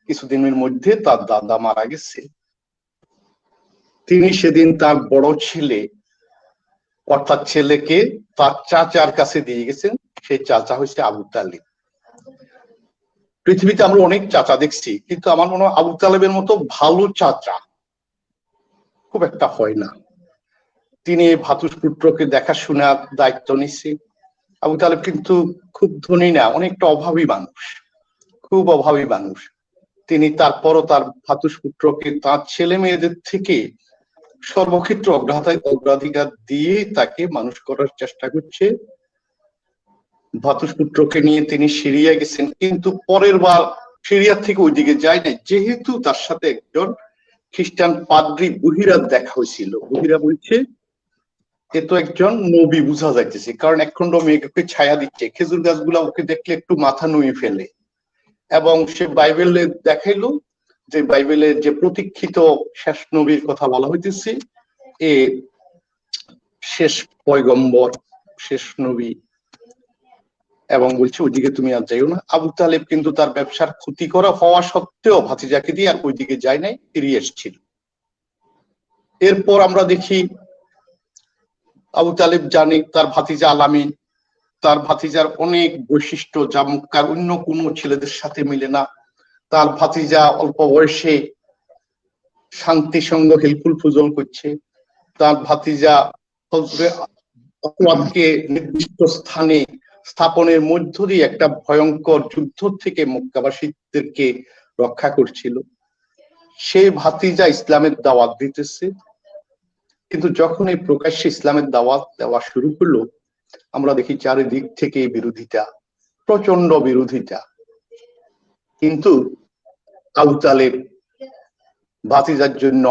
কিছুদিনের মধ্যে তার দাদা মারা গেছে। তিনি সেদিন তার বড় ছেলে, অর্থাৎ ছেলেকে তার চাচার কাছে দিয়ে গেছেন। সেই চাচা হচ্ছে আবু তালিব। পৃথিবীতে আমরা অনেক চাচা দেখছি, কিন্তু আমার মনে হয় আবু তালেবের মতো ভালো চাচা খুব একটা হয় না। তিনি ভাতুষপুত্রকে দেখাশোনার দায়িত্ব নিচ্ছে। আবু তালেব কিন্তু খুব ধনী না, অনেকটা অভাবী মানুষ, খুব অভাবী মানুষ। তিনি তারপরও তার ভাতুষপুত্রকে তার ছেলে মেয়েদের থেকে সর্বক্ষেত্রে অগ্রাধিকার দিয়ে তাকে মানুষ করার চেষ্টা করছে। ভাতুষপুত্রকে নিয়ে তিনি সিরিয়া গেছেন, কিন্তু পরের বার সিরিয়া থেকে ওইদিকে যায় নাই, যেহেতু তার সাথে একজন খ্রিস্টান পাদ্রী বুহিরার দেখা হয়েছিল। বুহিরা বলছে, এ তো একজন নবী বোঝা যাইতেছে, কারণ একখণ্ড মেঘকে ছায়া দিচ্ছে, খেজুর গাছগুলা ওকে দেখলে একটু মাথা নুয়ে ফেলে। এবং সে বাইবেলে দেখাইলো যে বাইবেলের যে প্রতীক্ষিত শেষ নবীর কথা বলা হইতেছে, এ শেষ পয়গম্বর, শেষ নবী, এবং বলছে ওইদিকে তুমি আর যাইও না। আবু তালেব কিন্তু তার ব্যবসার ক্ষতি করা হওয়া সত্ত্বেও ভাতিজাকে দিয়ে আর ওইদিকে যায় নাই, ফিরিয়ে এসেছিল। এরপর আমরা দেখি আবু তালেব জানে তার ভাতিজা আলামিন, তার ভাতিজার অনেক বৈশিষ্ট্য যা মক্কার অন্য কোনো ছেলেদের সাথে মিলে না। তার ভাতিজা অল্প বয়সে শান্তি সঙ্গ হিলফুল ফুজল করছে। তার ভাতিজা অপরাধকে নির্দিষ্ট স্থানে স্থাপনের মধ্য দিয়ে একটা ভয়ঙ্কর যুদ্ধ থেকে মক্কাবাসীদেরকে রক্ষা করছিল। সেই ভাতিজা ইসলামের দাওয়াত দিতেছে, কিন্তু যখন এই প্রকাশ্যে ইসলামের দাওয়াত দেওয়া শুরু করলো, আমরা দেখি চারিদিক থেকে বিরোধিতা, প্রচন্ড বিরোধিতা। কিন্তু আবু তালেব ভাতিজার জন্য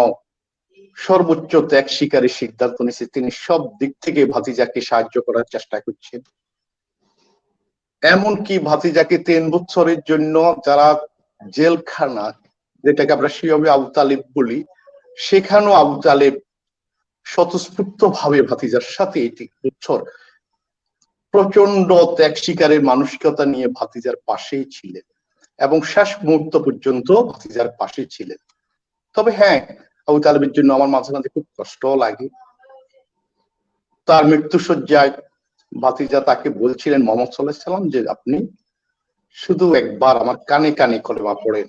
সর্বোচ্চ ত্যাগ স্বীকারের সিদ্ধান্ত নিয়েছে। তিনি সব দিক থেকে ভাতিজাকে সাহায্য করার চেষ্টা করছেন। এমনকি ভাতিজাকে 3 বছরের জন্য যারা জেলখানা, যেটাকে আমরা সেভাবে আবু তালেব বলি, সেখানেও আবু তালেব স্বতঃস্ফূর্ত ভাবে ভাতিজার সাথে 3 বছর প্রচন্ড ত্যাগ স্বীকারের মানসিকতা নিয়ে ভাতিজার পাশেই ছিলেন এবং শেষ মুহূর্ত পর্যন্ত ভাতিজার পাশে ছিলেন। তবে হ্যাঁ, আবু তালেবের জন্য আমার মাঝে মাঝে খুব কষ্ট লাগে। তার মৃত্যুশয্যায় ভাতিজা তাকে বলছিলেন মুহাম্মদ সাল্লাল্লাহু আলাইহি ওয়াসাল্লাম যে আপনি শুধু একবার আমার কানে কানে কলেমা পড়েন।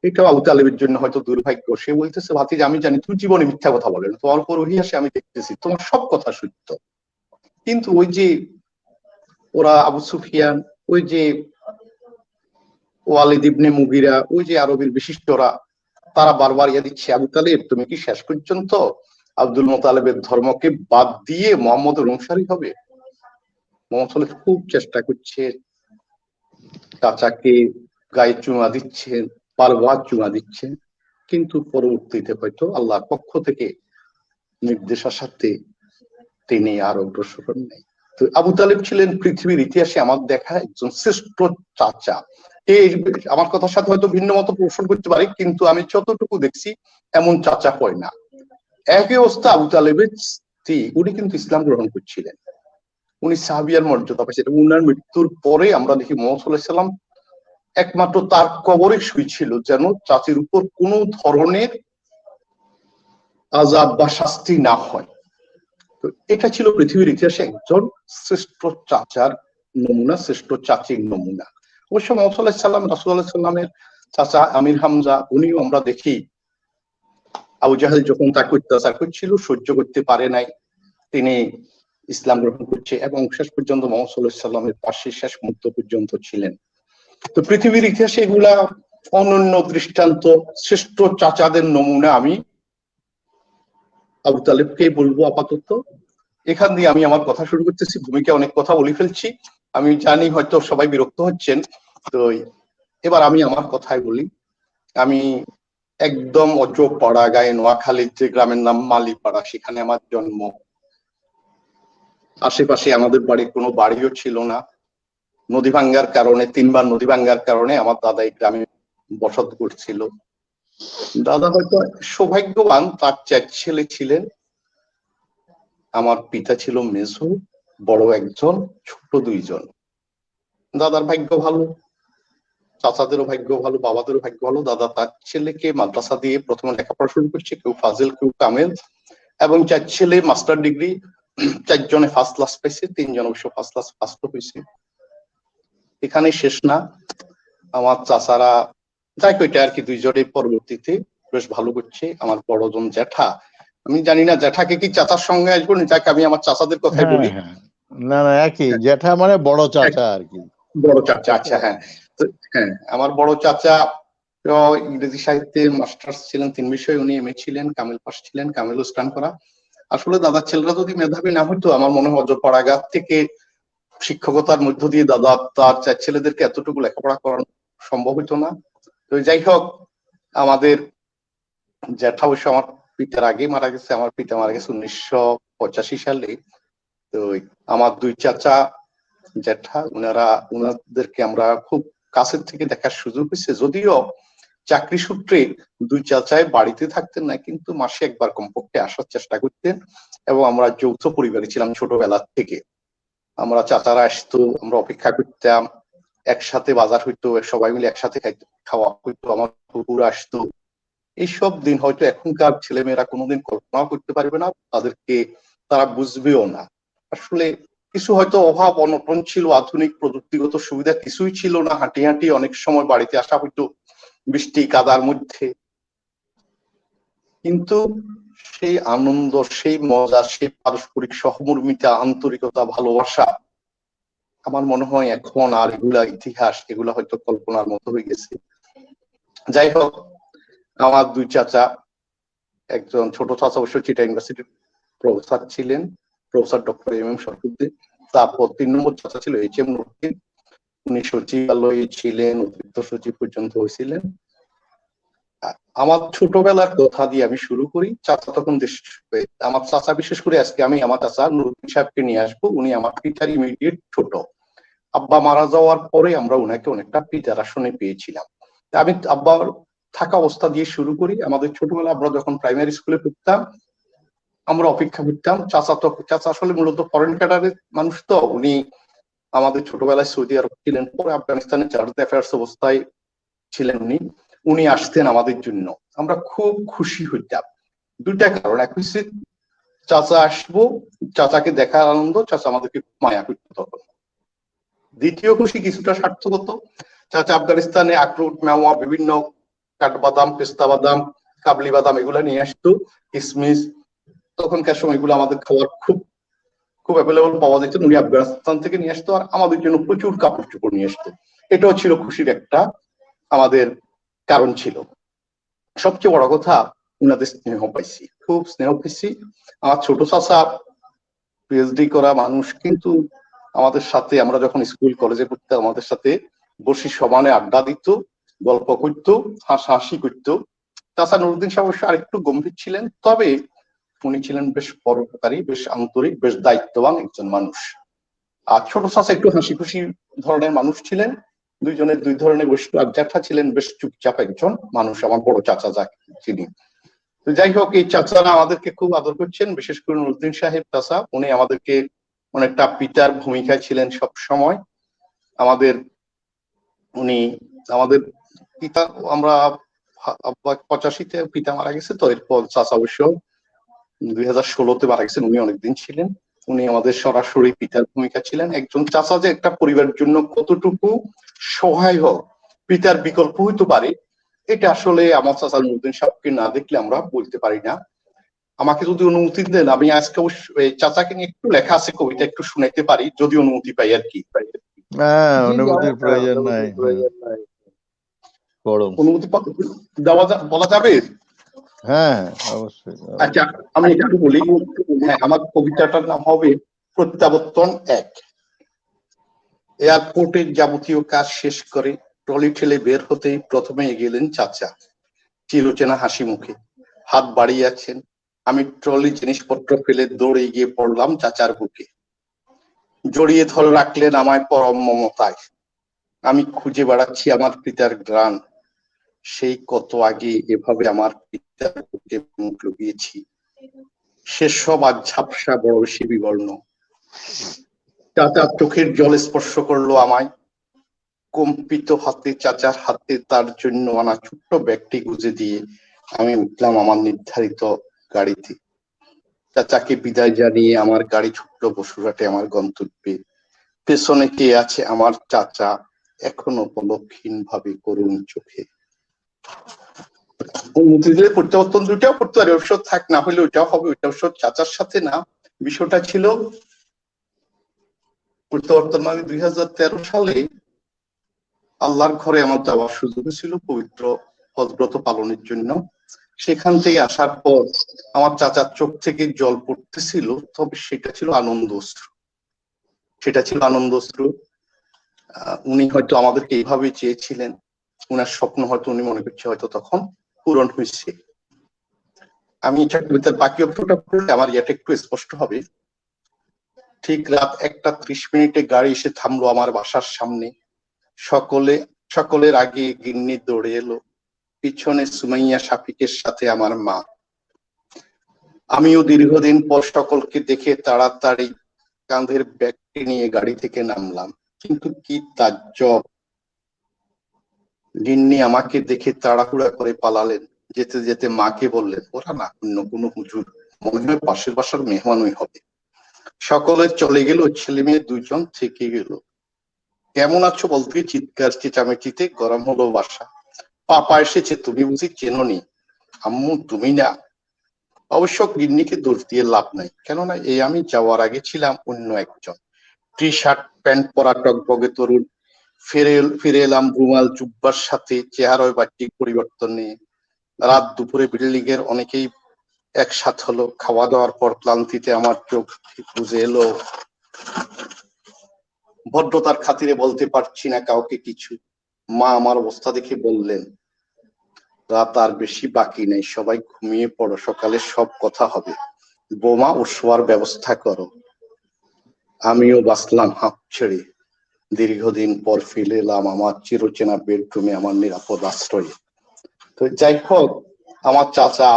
এটাও আবু তালেবের জন্য হয়তো দুর্ভাগ্য। সে বলতেছে ভাতিজা আমি জানি তুমি জীবনে মিথ্যা কথা বলেন, তোমার উপর ওহী আসে আমি দেখতেছি, তোমার সব কথা সত্য। কিন্তু ওই যে ওরা আবু সুফিয়ান, ওই যে ওয়ালিদ ইবনে মুগিরা, ওই যে আরবের বিশিষ্টরা, তারা বারবার ইয়া দিচ্ছে আবু তালেব তুমি কি শেষ পর্যন্ত আব্দুল মুতালেবের ধর্মকে বাদ দিয়ে মুহাম্মদের অনুসারী হবে? মুহাম্মদ সাল্লাল্লাহু আলাইহি ওয়াসাল্লাম খুব চেষ্টা করছে, চাচাকে গায়ে চুমা দিচ্ছেন, বারবার চুমা দিচ্ছেন, কিন্তু পরবর্তীতে হয়তো আল্লাহর পক্ষ থেকে নির্দেশের সাথে তিনি আর অগ্রসর হন নাই। তো আবু তালেব ছিলেন পৃথিবীর ইতিহাসে আমার দেখা একজন শ্রেষ্ঠ চাচা। এই আমার কথার সাথে হয়তো ভিন্ন মতো পোষণ করতে পারি, কিন্তু আমি যতটুকু দেখছি এমন চাচা হয় না। একই অবস্থা আবু তালেবের স্ত্রী, উনি কিন্তু ইসলাম গ্রহণ করছিলেন, উনি সাহাবিয়ার মর্যাদা পাচ্ছেন। উনার মৃত্যুর পরে আমরা দেখি মুহাম্মদ সাল্লাল্লাহু আলাইহি ওয়াসাল্লাম একমাত্র তার কবরে শুয়েছিল যেন চাচির উপর কোনো ধরনের আযাব বা শাস্তি না হয়। তো এটা ছিল পৃথিবীর ইতিহাসে একজন শ্রেষ্ঠ চাচার নমুনা, শ্রেষ্ঠ চাচির নমুনা। অবশ্য মুহাম্মদ সাল্লাল্লাহু আলাইহি ওয়াসাল্লাম, রাসূলুল্লাহ সাল্লাল্লাহু আলাইহি ওয়াসাল্লামের চাচা আমির হামজা, উনিও আমরা দেখি আবু জাহেল যখন তাকে অত্যাচার করছিল সহ্য করতে পারে নাই, তিনি ইসলাম গ্রহণ করছে এবং শেষ পর্যন্ত মুহাম্মদ সাল্লাল্লাহু আলাইহি ওয়াসাল্লামের পাশে শেষ মুহূর্ত পর্যন্ত ছিলেন। তো পৃথিবীর ইতিহাসে এগুলা অনন্য দৃষ্টান্ত, শ্রেষ্ঠ চাচাদের নমুনা আমি আবু তালেবকেই বলবো আপাতত। এখান দিয়ে আমি আমার কথা শুরু করতেছি, ভূমিকা অনেক কথা বলে ফেলছি, আমি জানি হয়তো সবাই বিরক্ত হচ্ছেন। তো এবার আমি আমার কথাই বলি। আমি একদম অজপাড়া গায়ে নোয়াখালীর যে গ্রামের নাম মালিপাড়া, সেখানে আমার জন্ম। আশেপাশে আমাদের বাড়ির কোনো বাড়িও ছিল না। নদী ভাঙ্গার কারণে, 3 বার নদী ভাঙ্গার কারণে আমার দাদা এই গ্রামে বসত করছিল। দাদা হয়তো সৌভাগ্যবান, তার 4 ছেলে ছিলেন। আমার পিতা ছিল মেজো, বড় একজন, ছোট 2 জন। দাদার ভাগ্য ভালো, চাচাদেরও ভাগ্য ভালো, বাবাদেরও ভাগ্য ভালো। দাদা তার ছেলেকে মাদ্রাসা দিয়ে প্রথমে লেখাপড়া শুরু করছে, কেউ ফাজিল কেউ কামেল, এবং 4 ছেলে মাস্টার ডিগ্রি। 4 জনে ফার্স্ট ক্লাস পাইছে, 3 জন অবশ্য ফার্স্ট ক্লাস ফার্স্ট হয়েছে। এখানে শেষ না, আমার চাচারা যাই কইটা আর কি 2 জনে পরবর্তীতে বেশ ভালো করছে। আমার বড়জন জ্যাঠা, আমি জানি না জ্যাঠাকে কি চাচার সঙ্গে আসবো না, যাকে আমি আমার চাচাদের কথাই বলি। না না একই, জ্যাঠা মানে বড় চাচা আর কি। বড় চাচা, আচ্ছা হ্যাঁ। হ্যাঁ, আমার বড় চাচা ইংরেজি সাহিত্যে মাস্টার্স ছিলেন 3 বিষয়ে, উনি এমএ ছিলেন, কামেল পাস ছিলেন, কামেল স্টান করা। আসলে দাদার ছেলেরা যদি মেধাবী না হতো, আমার মনে হয় অজপাড়াগাত থেকে শিক্ষকতার মধ্য দিয়ে দাদা তার 4 ছেলেদেরকে এতটুকু লেখাপড়া করানো সম্ভব হতো না। তো যাই হোক, আমাদের জ্যাঠা অবশ্য আমার পিতার আগে মারা গেছে, আমার পিতা মারা গেছে 1985 সালে। তো আমার 2 চাচা জ্যাঠা, ওনাদেরকে আমরা খুব কাছের থেকে দেখার সুযোগ হয়েছে। যদিও চাকরি সূত্রে দুই চাচাই বাড়িতে থাকতেন না, কিন্তু মাসে একবার কমপক্ষে আসার চেষ্টা করতেন। এবং আমরা যৌথ পরিবারে ছিলাম ছোটবেলা থেকে। আমরা চাচারা আসতো, আমরা অপেক্ষা করতাম, একসাথে বাজার হইতো, সবাই মিলে একসাথে খাওয়া হইতো, আমার কুকুর আসতো। এইসব দিন হয়তো এখনকার ছেলেমেয়েরা কোনোদিন কল্পনাও করতে পারবে না, তাদেরকে তারা বুঝবেও না। আসলে কিছু হয়তো অভাব অনটন ছিল, আধুনিক প্রযুক্তিগত সুবিধা কিছুই ছিল না, হাঁটি হাঁটি অনেক সময় বাড়িতে আসা হইতো বৃষ্টি কাদার মধ্যে। কিন্তু সেই আনন্দ, সেই মজা, সেই পারস্পরিক সহমর্মিতা, আন্তরিকতা, ভালোবাসা, আমার মনে হয় এখন আর এগুলা ইতিহাস, এগুলা হয়তো কল্পনার মতো হয়ে গেছে। যাই হোক, আমার দুই চাচা, একজন ছোট চাচা অবশ্য চিটা ইউনিভার্সিটির প্রফেসর ছিলেন, প্রফেসর ডক্টর এম শরফুদ্দিন। তারপর 3 নম্বর চাচা ছিল HM নুরুদ্দিন, উনি সচিবালয়ে ছিলেন, অতিরিক্ত সচিব পর্যন্ত হয়েছিলেন। আমার ছোটবেলার কথা দিয়ে আমি শুরু করি। চাচা তখন আমার চাচা, বিশেষ করে আজকে আমি আমার চাচা নুরুদ্দিন সাহেবকে নিয়ে আসবো। উনি আমার পিতার ইমিডিয়েট ছোট। আব্বা মারা যাওয়ার পরে আমরা উনাকে অনেকটা পিতার আসনে পেয়েছিলাম। আমি আব্বার থাকা অবস্থা দিয়ে শুরু করি। আমাদের ছোটবেলা আমরা যখন প্রাইমারি স্কুলে পড়তাম, আমরা অপেক্ষা করতাম। চাচা আসলে মূলত ফরেন ক্যাডারের মানুষ, তো উনি আমাদের ছোটবেলায় সৌদি আরব ছিলেন, পরে আফগানিস্তানে চার্জ অ্যাফেয়ার্স অবস্থায় ছিলেন উনি আসতেন আমাদের জন্য। আমরা খুব খুশি হইতাম। দুইটা কারণ, এক হচ্ছে চাচা আসবো, চাচাকে দেখার আনন্দ, চাচা আমাদেরকে মায়া করতো তখন। দ্বিতীয় খুশি কিছুটা স্বার্থগত। চাচা আফগানিস্তানে আখরোট, মেওয়া, বিভিন্ন কাঠবাদাম, পেস্তা বাদাম, কাবলি বাদাম এগুলা নিয়ে আসতো, কিসমিস। তখনকার সময় এগুলো আমাদের খাওয়ার খুব খুব অ্যাভেলেবল পাওয়া যেত। উনি আফগানিস্তান থেকে নিয়ে আসতো, আর আমাদের জন্য প্রচুর কাপড় চোপড় নিয়ে আসতো। এটাও ছিল খুশির একটা আমাদের কারণ ছিল। সবচেয়ে বড় কথা, উনাদের স্নেহ পাইছি, খুব স্নেহ পাইছি। আমার ছোট চাচা পিএইচডি করা মানুষ, কিন্তু আমাদের সাথে আমরা যখন স্কুল কলেজে পড়তাম, আমাদের সাথে বসে সমানে আড্ডা দিত, গল্প করতো, হাসাহাসি করতো। চাচা নুরুদ্দিন সাহেব অবশ্য আরেকটু গম্ভীর ছিলেন, তবে উনি ছিলেন বেশ পরোপকারী, বেশ আন্তরিক, বেশ দায়িত্ববান একজন মানুষ। আর ছোট চাচা একটু হাসি খুশি ধরনের মানুষ ছিলেন। দুইজনের দুই ধরনের বৈশিষ্ট্য। আর জ্যাঠা ছিলেন বেশ চুপচাপ একজন মানুষ, আমার বড় চাচা যাকে চিনি। তো যাই হোক, এই চাচারা আমাদেরকে খুব আদর করছেন, বিশেষ করে নুরুদ্দিন সাহেব চাচা। উনি আমাদেরকে অনেকটা পিতার ভূমিকায় ছিলেন সব সময় আমাদের। উনি আমাদের পিতা, আমরা 85-তে পিতা মারা গেছে, তো এরপর চাচা অবশ্য 2016-তে মারা গেছেন। উনি অনেকদিন ছিলেন। উনি আমাদের সরাসরি পিতার ভূমিকা ছিলেন। একজন চাচা যে একটা পরিবারের জন্য কতটুকু সহায়ক, পিতার বিকল্প হইতে পারে, এটা আসলে আমার চাচা নুরুদ্দিন সাহেবকে না দেখলে আমরা বলতে পারি না। আমাকে যদি অনুমতি দেন, আমি আজকে অবশ্যই চাচাকে নিয়ে একটু লেখা আছে, কবিতা একটু শুনাইতে পারি, যদি অনুমতি পাই আর কি। অনুমতির প্রয়োজন নাই, অনুমতি বলা যাবে? হ্যাঁ অবশ্যই। আচ্ছা, আমি একটু বলি। হ্যাঁ, আমার কবিতাটার নাম হবে প্রত্যাবর্তন 1। এয়ারপোর্টের যাবতীয় কাজ শেষ করে ট্রলি ঠেলে বের হতেই প্রথমে এগেলেন চাচা, চিরচেনা হাসি মুখে, হাত বাড়িয়ে আছেন। আমি ট্রলি জিনিসপত্র ফেলে দৌড়ে গিয়ে পড়লাম চাচার বুকে। জড়িয়ে ধরে রাখলেন আমায় পরম মমতায়। আমি খুঁজে বেড়াচ্ছি আমার পিতার গ্রাণ, সেই কত আগে এভাবে আমার পিতার বুকে মুখ লুকিয়েছি। সে সব আজ ঝাপসা, বড় বেশি বিবর্ণ। চাচার চোখের জল স্পর্শ করলো আমায়। কম্পিত হাতে চাচার হাতে তার জন্য আনা ছোট্ট ব্যাগটি গুজে দিয়ে আমি উঠলাম আমার নির্ধারিত গাড়িতে। চাচাকে বিদায় জানিয়ে আমার গাড়ি ছুটল বসুরহাটে আমার গন্তব্যে। পেছনে কে আছে আমার চাচা, এখনো পলকহীন ভাবে করুণ চোখে। প্রত্যাবর্তন দুটাও করতে পারে, অবশ্য থাক, না হলে ওইটাও হবে। ওইটা অবশ্য চাচার সাথে না, বিষয়টা ছিল প্রত্যাবর্তন মানে 2013 সালে আল্লাহর ঘরে আমার যাওয়ার সুযোগ ছিল পবিত্র হজব্রত পালনের জন্য। সেখান থেকে আসার পর আমার চাচার চোখ থেকে জল পড়তেছিল, তবে সেটা ছিল আনন্দ অশ্রু, সেটা ছিল আনন্দ অশ্রু। উনি হয়তো আমাদেরকে এইভাবে চেয়েছিলেন, উনার স্বপ্ন হয়তো উনি মনে করছে হয়তো তখন পূরণ হয়েছে। আমি কবিতার বাকি অংশটা পড়লে আমার এটা একটু স্পষ্ট হবে। ঠিক রাত 1:30 গাড়ি এসে থামলো আমার বাসার সামনে। সকলের আগে গিন্নি দৌড়ে এলো, পিছনে সুমাইয়া শাফিকের সাথে আমার মা। আমিও দীর্ঘদিন পর সকলকে দেখে তাড়াতাড়ি কাঁধের ব্যাগটি নিয়ে গাড়ি থেকে নামলাম। কিন্তু কি তাজ্জব, গিন্নি আমাকে দেখে তাড়াহুড়া করে পালালেন। যেতে যেতে মাকে বললেন, ওরা না অন্য কোনো হুজুর, মনে হয় পাশের বাসার মেহমানই হবে। সকলে চলে গেল, ছেলে মেয়ে 2জন থেকে গেল। কেমন আছো বলতে চিৎকার চেঁচামেচিতে গরম হলো বাসা। পাপা এসেছে, তুমি বুঝি চেনোনি? আম্মু তুমি না? অবশ্য গিন্নিকে দোষ দিয়ে লাভ নাই, কেননা এই আমি যাওয়ার আগে ছিলাম অন্য একজন। টি শার্ট প্যান্ট পরা টকবগে তরুণ, ফিরে এলাম রুমাল জুব্বার সাথে, চেহারায় বাহ্যিক পরিবর্তন নিয়ে। রাত দুপুরে বিল্ডিং এর অনেকেই একসাথ হলো। খাওয়া দাওয়ার পর ক্লান্তিতে আমার চোখ বুঝে এলো। ভদ্রতার খাতিরে বলতে পারছি না কাউকে কিছু। মা আমার অবস্থা দেখে বললেন, রাত আর বেশি বাকি নেই, সবাই ঘুমিয়ে পড়ো, সকালে সব কথা হবে। বোমা ও শোয়ার ব্যবস্থা করো। আমিও বাঁচলাম হাঁপ ছেড়ে। দীর্ঘদিন পর ফিরে এলাম আমার চিরচেনা বেডরুমে, আমার নিরাপদ আশ্রয়ে। তো যাই হোক, আমার চাচা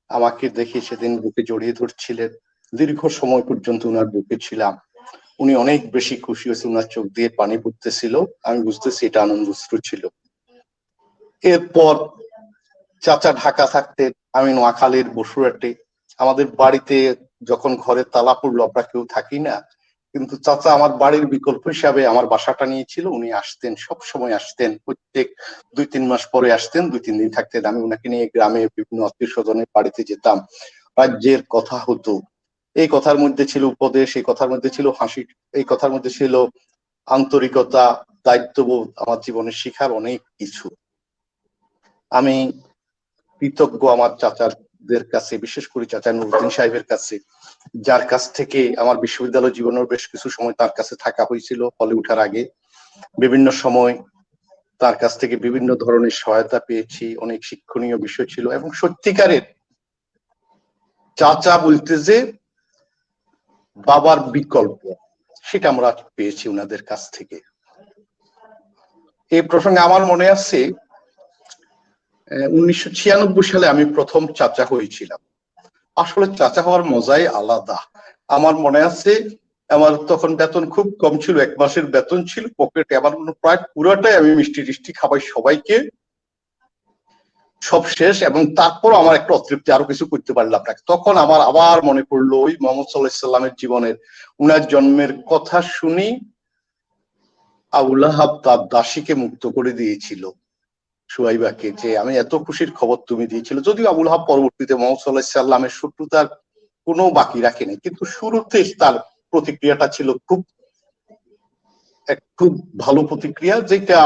আমাকে দেখে সেদিন বুকে জড়িয়ে ধরছিলেন। দীর্ঘ সময় পর্যন্ত উনার বুকে ছিলাম। উনি অনেক বেশি খুশি হয়েছে, উনার চোখ দিয়ে পানি পড়তেছিল, আমি বুঝতেছি এটা আনন্দশ্রু ছিল। এরপর চাচা ঢাকা থাকতেন, আমি নোয়াখালীর বসুরহাটে। আমাদের বাড়িতে যখন ঘরে তালা পড়লো, আমরা কেউ থাকি না, কিন্তু চাচা আমার বাড়ির বিকল্প হিসাবে আমার বাসাটা নিয়েছিল। উনি আসতেন, সব সময় আসতেন, প্রত্যেক 2-3 মাস পরে আসতেন, 2-3 দিন থাকতেন। আমি ওনাকে নিয়ে গ্রামে বিভিন্ন আত্মীয় স্বজনের বাড়িতে যেতাম, রাজ্যের কথা হতো। এই কথার মধ্যে ছিল উপদেশ, এই কথার মধ্যে ছিল হাসি, এই কথার মধ্যে ছিল আন্তরিকতা, দায়িত্ববোধ, আমার জীবনের শিখার অনেক কিছু। আমি কৃতজ্ঞ আমার চাচাদের কাছে, বিশেষ করে চাচা নুরুদ্দিন সাহেবের কাছে, যার কাছ থেকে আমার বিশ্ববিদ্যালয় জীবনের বেশ কিছু সময় তার কাছে থাকা হয়েছিল হলে উঠার আগে। বিভিন্ন সময় তার কাছ থেকে বিভিন্ন ধরনের সহায়তা পেয়েছি, অনেক শিক্ষণীয় বিষয় ছিল। এবং সত্যিকারের চাচা বলতে যে বাবার বিকল্প, সেটা আমরা পেয়েছি ওনাদের কাছ থেকে। এই প্রসঙ্গে আমার মনে আছে 1996 সালে আমি প্রথম চাচা হয়েছিলাম। আসলে চাচা হওয়ার মজাই আলাদা। আমার মনে আছে, আমার তখন বেতন খুব কম ছিল, 1 মাসের বেতন ছিল পকেটে। আমার প্রায় পুরোটাই আমি মিষ্টি টিষ্টি খাবাই সবাইকে, সব শেষ। এবং তারপর আমার একটা অতৃপ্তি, আরো কিছু করতে পারলাম না। তখন আমার আবার মনে পড়লো ওই মোহাম্মদ সাল্লাল্লাহু আলাইহি সাল্লামের জীবনের, উনার জন্মের কথা শুনি আবু লাহাব তার দাসীকে মুক্ত করে দিয়েছিল, সুয়াইবাকে, যে আমি এত খুশির খবর তুমি দিয়েছিল। যদিও আবু লাহাব পরবর্তীতে মোহাম্মদ সাল্লাল্লাহু আলাইহি সাল্লামের শত্রুতার কোনো বাকি রাখেনি, কিন্তু শুরুতে তার প্রতিক্রিয়াটা ছিল খুব ভালো প্রতিক্রিয়া, যেটা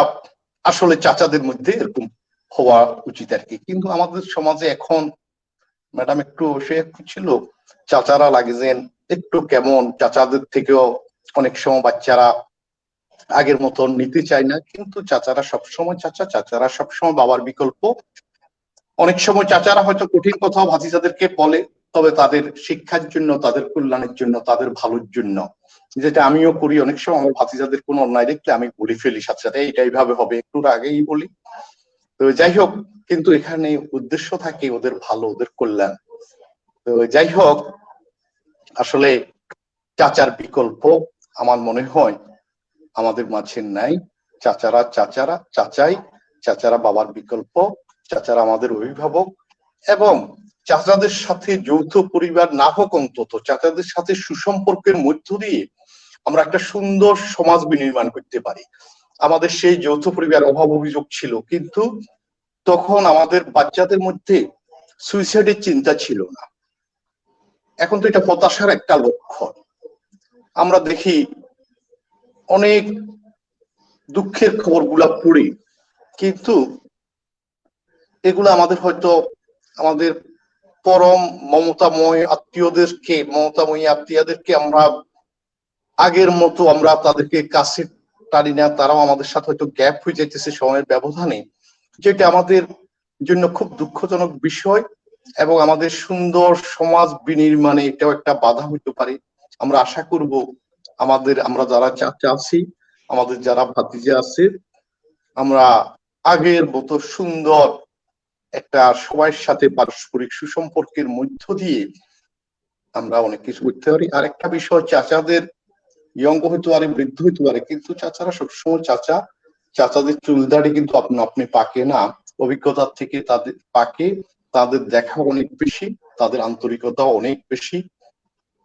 আসলে চাচাদের মধ্যে এরকম হওয়া উচিত আর কি। কিন্তু আমাদের সমাজে এখন ম্যাডাম একটু সে ছিল, চাচারা লাগছেন একটু কেমন, চাচাদের থেকেও অনেক সময় বাচ্চারা আগের মতন নিতে চায় না। কিন্তু চাচারা সবসময় চাচারা সবসময় বাবার বিকল্প। অনেক সময় চাচারা হয়তো কঠিন কথাও ভাতিজাদেরকে বলে, তবে তাদের শিক্ষার জন্য, তাদের কল্যাণের জন্য, তাদের ভালোর জন্য, যেটা আমিও করি। অনেক সময় আমার ভাতিজাদের কোনো অন্যায় দেখলে আমি বলে ফেলি সাথে সাথে, এইটা এইভাবে হবে, একটু আগেই বলি। তো যাই হোক, কিন্তু এখানে উদ্দেশ্য থাকে ওদের ভালো, ওদের কল্যাণ। তো যাই হোক, আসলে চাচার বিকল্প আমার মনে হয় আমাদের মাঝে নাই। চাচারা বাবার বিকল্প, চাচারা আমাদের অভিভাবক। এবং চাচাদের সাথে যৌথ পরিবার না হোক, অন্তত চাচাদের সাথে সুসম্পর্কের মধ্য দিয়ে আমরা একটা সুন্দর সমাজ বিনির্মাণ করতে পারি। আমাদের সেই যৌথ পরিবার অভাব অভিযোগ ছিল, কিন্তু তখন আমাদের বাচ্চাদের মধ্যে সুইসাইডের চিন্তা ছিল না। এখন তো এটা হতাশার একটা লক্ষণ। আমরা দেখি অনেক দুঃখের খবরগুলা পড়ি, কিন্তু এগুলো আমাদের হয়তো আমাদের পরম মমতাময়ী আত্মীয়দেরকে আমরা আগের মতো আমরা তাদেরকে কাছে টানি না। তারাও আমাদের সাথে হয়তো গ্যাপ হয়ে যাইতেছে সময়ের ব্যবধানে, যেটা আমাদের জন্য খুব দুঃখজনক বিষয়। এবং আমাদের সুন্দর সমাজ বিনির্মাণে এটাও একটা বাধা হইতে পারে। আমরা আশা করব আমরা যারা চাচা আছি, আমাদের যারা ভাতিজা আছে, আমরা আগের মতো সুন্দর একটা সবার সাথে পারস্পরিক সুসম্পর্কের মধ্য দিয়ে আমরা অনেক কিছু করতে পারি। আর একটা বিষয়, চাচাদের ইয়ং হইতে পারে, বৃদ্ধ হইতে পারে, কিন্তু চাচারা সবসময় চাচাদের চুলদাড়ি কিন্তু আপনি পাকে না, অভিজ্ঞতার থেকে তাদের পাকে, তাদের দেখা অনেক বেশি, তাদের আন্তরিকতা অনেক বেশি।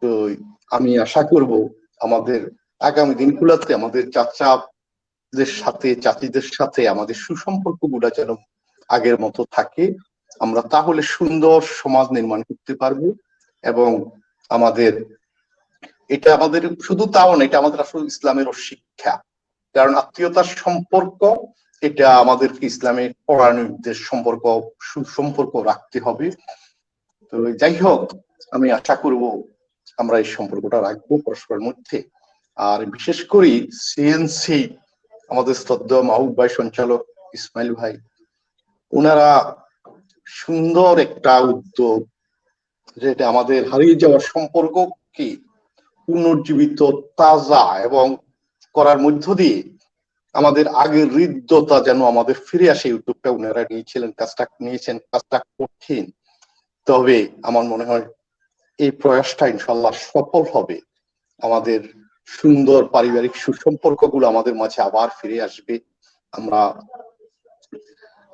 তো আমি আশা করব আমাদের আগামী দিনগুলোতে আমাদের চাচাদের সাথে, চাচিদের সাথে আমাদের সুসম্পর্ক গুলা যেন আগের মতো থাকে, আমরা তাহলে সুন্দর সমাজ নির্মাণ করতে পারবো। এবং এটা আমাদের শুধু তাও না, এটা আমাদের আসলে ইসলামেরও শিক্ষা। কারণ আত্মীয়তার সম্পর্ক, এটা আমাদেরকে ইসলামের পড়া নির্দেশ, সুসম্পর্ক রাখতে হবে। তো যাই হোক, আমি আশা করব আমরা এই সম্পর্কটা রাখবো পরস্পরের মধ্যে। আর বিশেষ করে সিএনসি আমাদের শ্রদ্ধেয় মাহবুব ভাই, সঞ্চালক ইসমাইল ভাই, ওনারা সুন্দর একটা উদ্যোগ, যেটা আমাদের হারিয়ে যাওয়ার সম্পর্ককে পুনর্জীবিত, তাজা এবং করার মধ্য দিয়ে আমাদের আগের হৃদ্যতা যেন আমাদের ফিরে আসে, উদ্যোগটা ওনারা কাজটা কঠিন, তবে আমার মনে হয় এই প্রয়াসটা ইনশাল্লাহ সফল হবে। আমাদের সুন্দর পারিবারিক সুসম্পর্ক গুলো আমাদের মাঝে আবার ফিরে আসবে।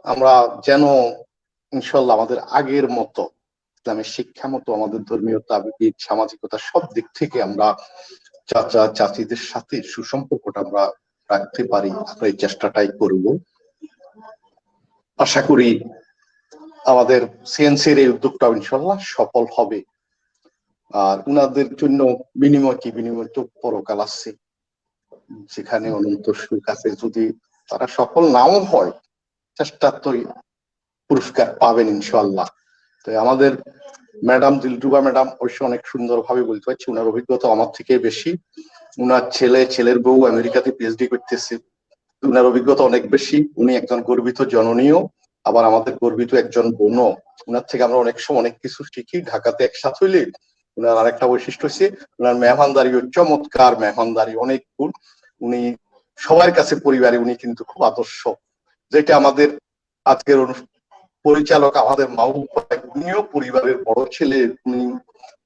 আমরা যেন ইনশাল্লাহ আমাদের আগের মতো ইসলামের শিক্ষা মতো আমাদের ধর্মীয়তা, আবেগিক, সামাজিকতা সব দিক থেকে আমরা চাচা চাচিদের সাথে সুসম্পর্কটা আমরা রাখতে পারি। আমরা এই চেষ্টাটাই করব। আশা করি আমাদের সিএনসির এই উদ্যোগটা ইনশাল্লাহ সফল হবে। আর উনাদের জন্য বিনিময় তো পরকাল আছে, যেখানে অনন্ত সুখ আছে। যদি তারা সফল নাও হয়, চেষ্টা তো পুরস্কার পাবেন ইনশাল্লাহ। তো আমাদের ম্যাডাম দিলরুবা ম্যাডাম অবশ্য অনেক সুন্দর ভাবে বলতে পারছি, উনার অভিজ্ঞতা আমার থেকে বেশি। উনার ছেলের বউ আমেরিকাতে পিএইচডি করতেছে, উনার অভিজ্ঞতা অনেক বেশি। উনি একজন গর্বিত জননীয়, আবার আমাদের গর্বিত একজন বোনও। উনার থেকে আমরা অনেক সময় অনেক কিছু শিখি। ঢাকাতে একসাথে হইলে উনার আরেকটা বৈশিষ্ট্য হচ্ছে উনার মেহমানদারি, চমৎকার মেহমানদারি, অনেক গুণ। উনি সবার কাছে পরিবারে উনি কিন্তু খুব আদর্শ, যেটা আমাদের আজকের পরিচালক আমাদের মাহবুব ভাই, উনিও পরিবারের বড় ছেলে, উনি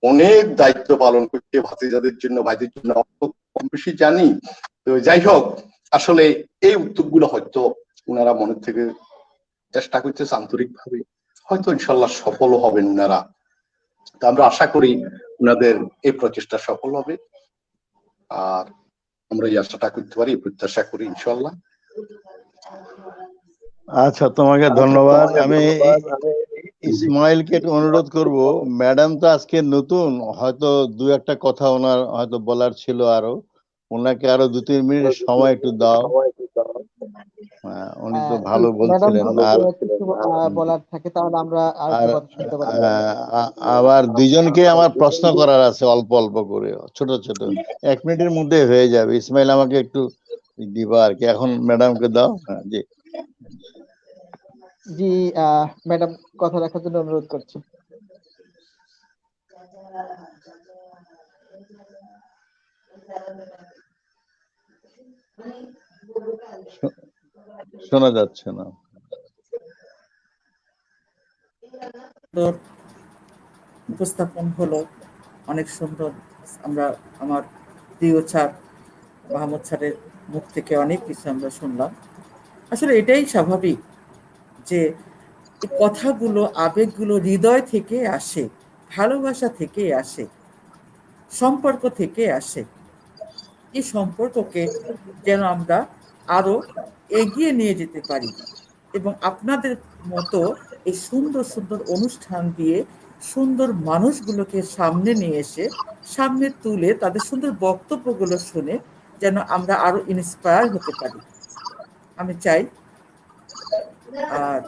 অনেক দায়িত্ব পালন করতে ভাতিজাদের জন্য, ভাইদের জন্য কম বেশি জানি। তো যাই হোক, আসলে এই উদ্যোগগুলো হয়তো উনারা মনের থেকে চেষ্টা করতেছে আন্তরিক ভাবে, হয়তো ইনশাল্লাহ সফল হবেন উনারা। তো আমরা আশা করি উনাদের এই প্রচেষ্টা সফল হবে, আর আমরা এই আশাটা করতে পারি, প্রত্যাশা করি ইনশাল্লাহ। আচ্ছা, তোমাকে ধন্যবাদ। আমি ইসমাইলকে একটু অনুরোধ করব, ম্যাডাম তো আজকে নতুন, হয়তো দু একটা কথা ওনার হয়তো বলার ছিল, আরো ওনাকে আরো 2-3 মিনিট সময় একটু দাও। উনি তো ভালো বলছিলেন। আর বলার থাকে তাহলে আমরা আর আর কথা শুনতে পারি। আবার দুইজনকে আমার প্রশ্ন করার আছে, অল্প অল্প করে, ছোট ছোট, 1 মিনিটের মধ্যে হয়ে যাবে। ইসমাইল আমাকে একটু দিবা আর কি, এখন ম্যাডামকে দাও। হ্যাঁ, জি জি, ম্যাডাম কথা রাখার জন্য অনুরোধ করছি। শোনা যাচ্ছে না। উপস্থাপন হলো অনেক সুন্দর। আমরা আমার প্রিয় স্যার মাহমুদ স্যারের মুখ থেকে অনেক কিছু আমরা শুনলাম। আসলে এটাই স্বাভাবিক যে এই কথাগুলো, আবেগগুলো হৃদয় থেকে আসে, ভালোবাসা থেকে আসে, সম্পর্ক থেকে আসে। এই সম্পর্ককে যেন আমরা আরো এগিয়ে নিয়ে যেতে পারি এবং আপনাদের মতো এই সুন্দর সুন্দর অনুষ্ঠান দিয়ে সুন্দর মানুষগুলোকে সামনে নিয়ে এসে, সামনে তুলে তাদের সুন্দর বক্তব্যগুলো শুনে যেন আমরা আরো ইন্সপায়ার হতে পারি। আমি চাই আর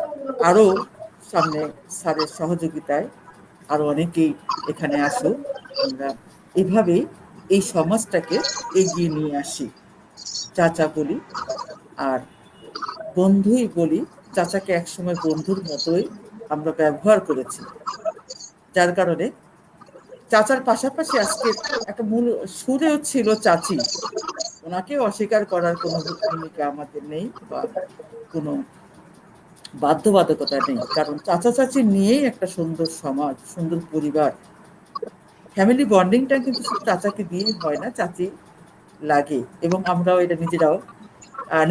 আরো সামনে স্যারের সহযোগিতায় আরো অনেকেই এখানে আসুক, আমরা এভাবেই এই সমাজটাকে এগিয়ে নিয়ে আসি। চাচা বলি আর বন্ধুই বলি, চাচাকে একসময় বন্ধুর মতোই আমরা ব্যবহার করেছি, যার কারণে চাচার পাশাপাশি আজকে একটা মূল সুরেও ছিল চাচি। ওনাকে অস্বীকার করার কোনো ভূমিকা আমাদের নেই বা কোনো বাধ্যবাধকতা নেই, কারণ চাচা চাচি নিয়েই একটা সুন্দর সমাজ, সুন্দর পরিবার। ফ্যামিলি বন্ডিংটা কিন্তু শুধু চাচাকে দিয়েই হয় না, চাচি লাগে, এবং আমরাও এটা নিজেরাও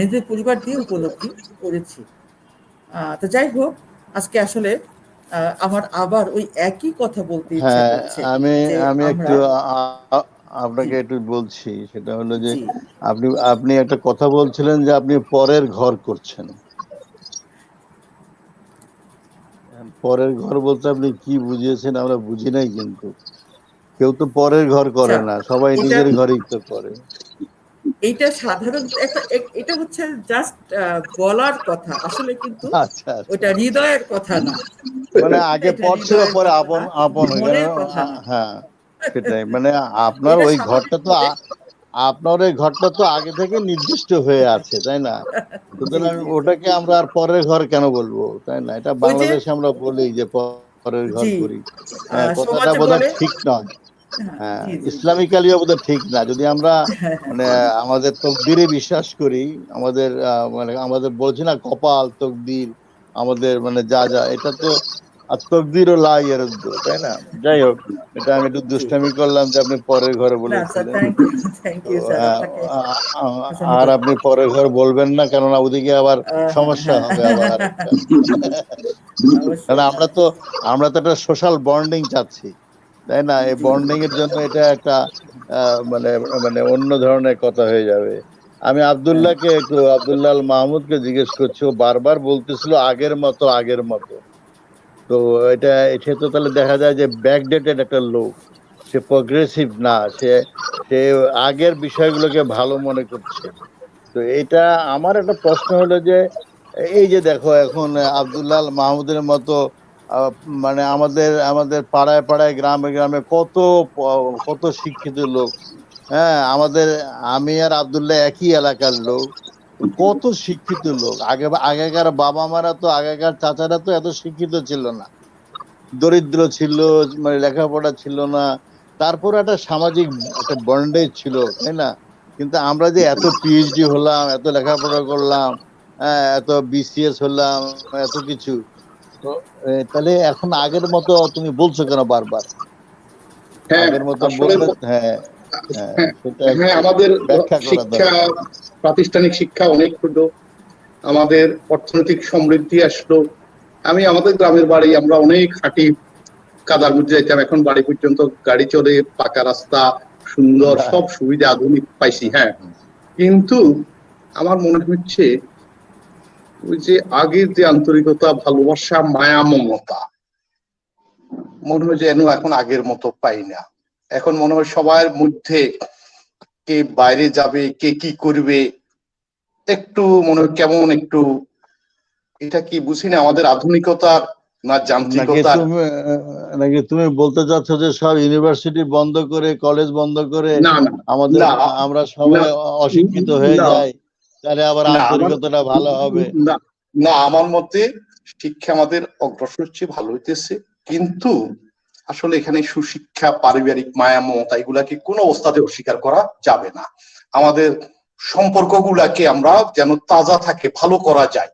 নিজের পরিবার দিয়ে উপলব্ধি করেছি। তো যাই হোক, আজকে আসলে আমার আবার ওই একই কথা বলতে ইচ্ছা হ্যাঁ, করছে আমি যে আমি একটু আমরা জি আপনাকে একটু বলছি, সেটা হলো যে জি আপনি আপনি একটা কথা বলছিলেন যে আপনি পরের ঘর করছেন। পরের ঘর বলতে আপনি কি বুঝিয়েছেন আমরা বুঝি নাই, কিন্তু কেউ তো পরের ঘর আচ্ছা, করে না, সবাই এটা নিজের ঘরেই তো করে। এইটা সাধারণ একটা এটা হচ্ছে জাস্ট বলার কথা, আসলে কিন্তু আচ্ছা আচ্ছা, ওটা হৃদয়ের কথা না। মানে আগে এটা পর ছিল, হৃদয়ের পরে কথা আপন না, আপন হয়ে গেল। মনের কথা না। হ্যাঁ, সেটাই, মানে আপনার এটা ওই ঘরটা তো স্বাভাবিকভাবে আপনার ওই ঘরটা তো আগে থেকে নির্দিষ্ট হয়ে আছে, তাই না? জি সুতরাং জি জি ওটাকে আমরা আর পরের ঘর কেন বলবো, তাই না? এটা ওই যে বাংলাদেশে আমরা বলি যে পরের ঘর জি করি। হ্যাঁ, কথাটা সমাজে বোধহয় বলে ঠিক নয়। হ্যাঁ, হ্যাঁ, জি জি জি ইসলামিক্যালিও বোধহয় ঠিক না। যদি আমরা হ্যাঁ হ্যাঁ মানে আমাদের তকদিরে বিশ্বাস করি, আমাদের মানে আমাদের বলছি না কপাল তকদির, আমাদের মানে যা যা, এটা তো আর তকদির ও লা ইয়ারুদ্দু, তাই না? যাই হোক, এটা আমি একটু জি দুষ্টামি করলাম যে আপনি পরের ঘরে না স্যার, বলেছিলেন। থ্যাংক তো ইউ স্যার, আপনাকে আর অসংখ্য আপনি পরের ঘর বলবেন না, কেননা ওদিকে আবার হ্যাঁ সমস্যা হ্যাঁ হবে আবার আরেকটা। কারণ অবশ্যই না আমরা তো একটা সোশ্যাল বন্ডিং চাচ্ছি, তাই না? এই জি জি বন্ডিং এর জন্য এটা একটা মানে মানে অন্য ধরনের কথা হয়ে যাবে। আমি হ্যাঁ আব্দুল্লাহ আল মাহমুদকে জিজ্ঞেস করছি, ও বারবার বলতেছিল আগের মতো আগের মতো। তো এটা সে তো তাহলে দেখা যায় যে ব্যাকডেটেড একটা লোক, সে প্রগ্রেসিভ না, সে সে আগের বিষয়গুলোকে ভালো মনে করছে। তো এটা আমার একটা প্রশ্ন হলো যে এই যে দেখো এখন আব্দুল্লাহ আল মাহমুদের মতো আহ, মানে আমাদের আমাদের পাড়ায় পাড়ায় গ্রামে গ্রামে কত শিক্ষিত লোক। হ্যাঁ, আমি আর আব্দুল্লাহ একই এলাকার লোক, তো কত শিক্ষিত লোক। আগেকার বাবা মারা তো, আগেকার চাচারা তো এত শিক্ষিত ছিল না, দরিদ্র ছিল, মানে লেখাপড়া ছিল না, তারপর একটা সামাজিক একটা বন্ডেজ ছিল, তাই না? কিন্তু আমরা যে এত পিএইচডি হলাম, এত লেখাপড়া করলাম, হ্যাঁ, এত বিসিএস হলাম, এত কিছু, তো তাহলে এখন আগের মতো তুমি বলছো কেন বারবার? হ্যাঁ, আগের মতো আসলে বললে, হ্যাঁ, হ্যাঁ, হ্যাঁ, সেটা হ্যাঁ, একটু আমাদের ব্যাখ্যা করা শিক্ষা, দরকার। প্রাতিষ্ঠানিক শিক্ষা অনেক হলো, আমাদের অর্থনৈতিক সমৃদ্ধি আসলো। আমি আমাদের গ্রামের বাড়ি, আমরা অনেক হাঁটি, কাদার মধ্যে যাইতাম, এখন বাড়ি পর্যন্ত গাড়ি চলে, পাকা রাস্তা, সুন্দর হ্যাঁ, সব সুবিধা আধুনিক পাইছি। হ্যাঁ, কিন্তু আমার মনে হচ্ছে ওই যে আগের যে আন্তরিকতা, ভালোবাসা, মায়া, মমতা, মনে হয় যেন এখন আগের মতো পাই না। এখন মনে হয় সবার মধ্যে কে বাইরে যাবে, কে কি করবে, একটু মনে হয় কেমন একটু, এটা কি বুঝি না, আমাদের আধুনিকতার না নাকি যান্ত্রিকতার। তুমি নাকি তুমি বলতে চাচ্ছ যে সব ইউনিভার্সিটি বন্ধ করে, কলেজ বন্ধ করে না না আমাদের না আমরা না সবাই অশিক্ষিত হয়ে না যাই, তাহলে আবার না আমার আন্তরিকতাটা ভালো হবে? না না আমার মতে শিক্ষা আমাদের অগ্রসর হচ্ছে, ভালো হইতেছে, কিন্তু আসলে এখানে সুশিক্ষা, পারিবারিক মায়া, মমতা, এগুলাকে কোনো অবস্থাতে অস্বীকার করা যাবে না। আমাদের সম্পর্কগুলাকে আমরা যেন তাজা থাকে, ভালো করা যায়।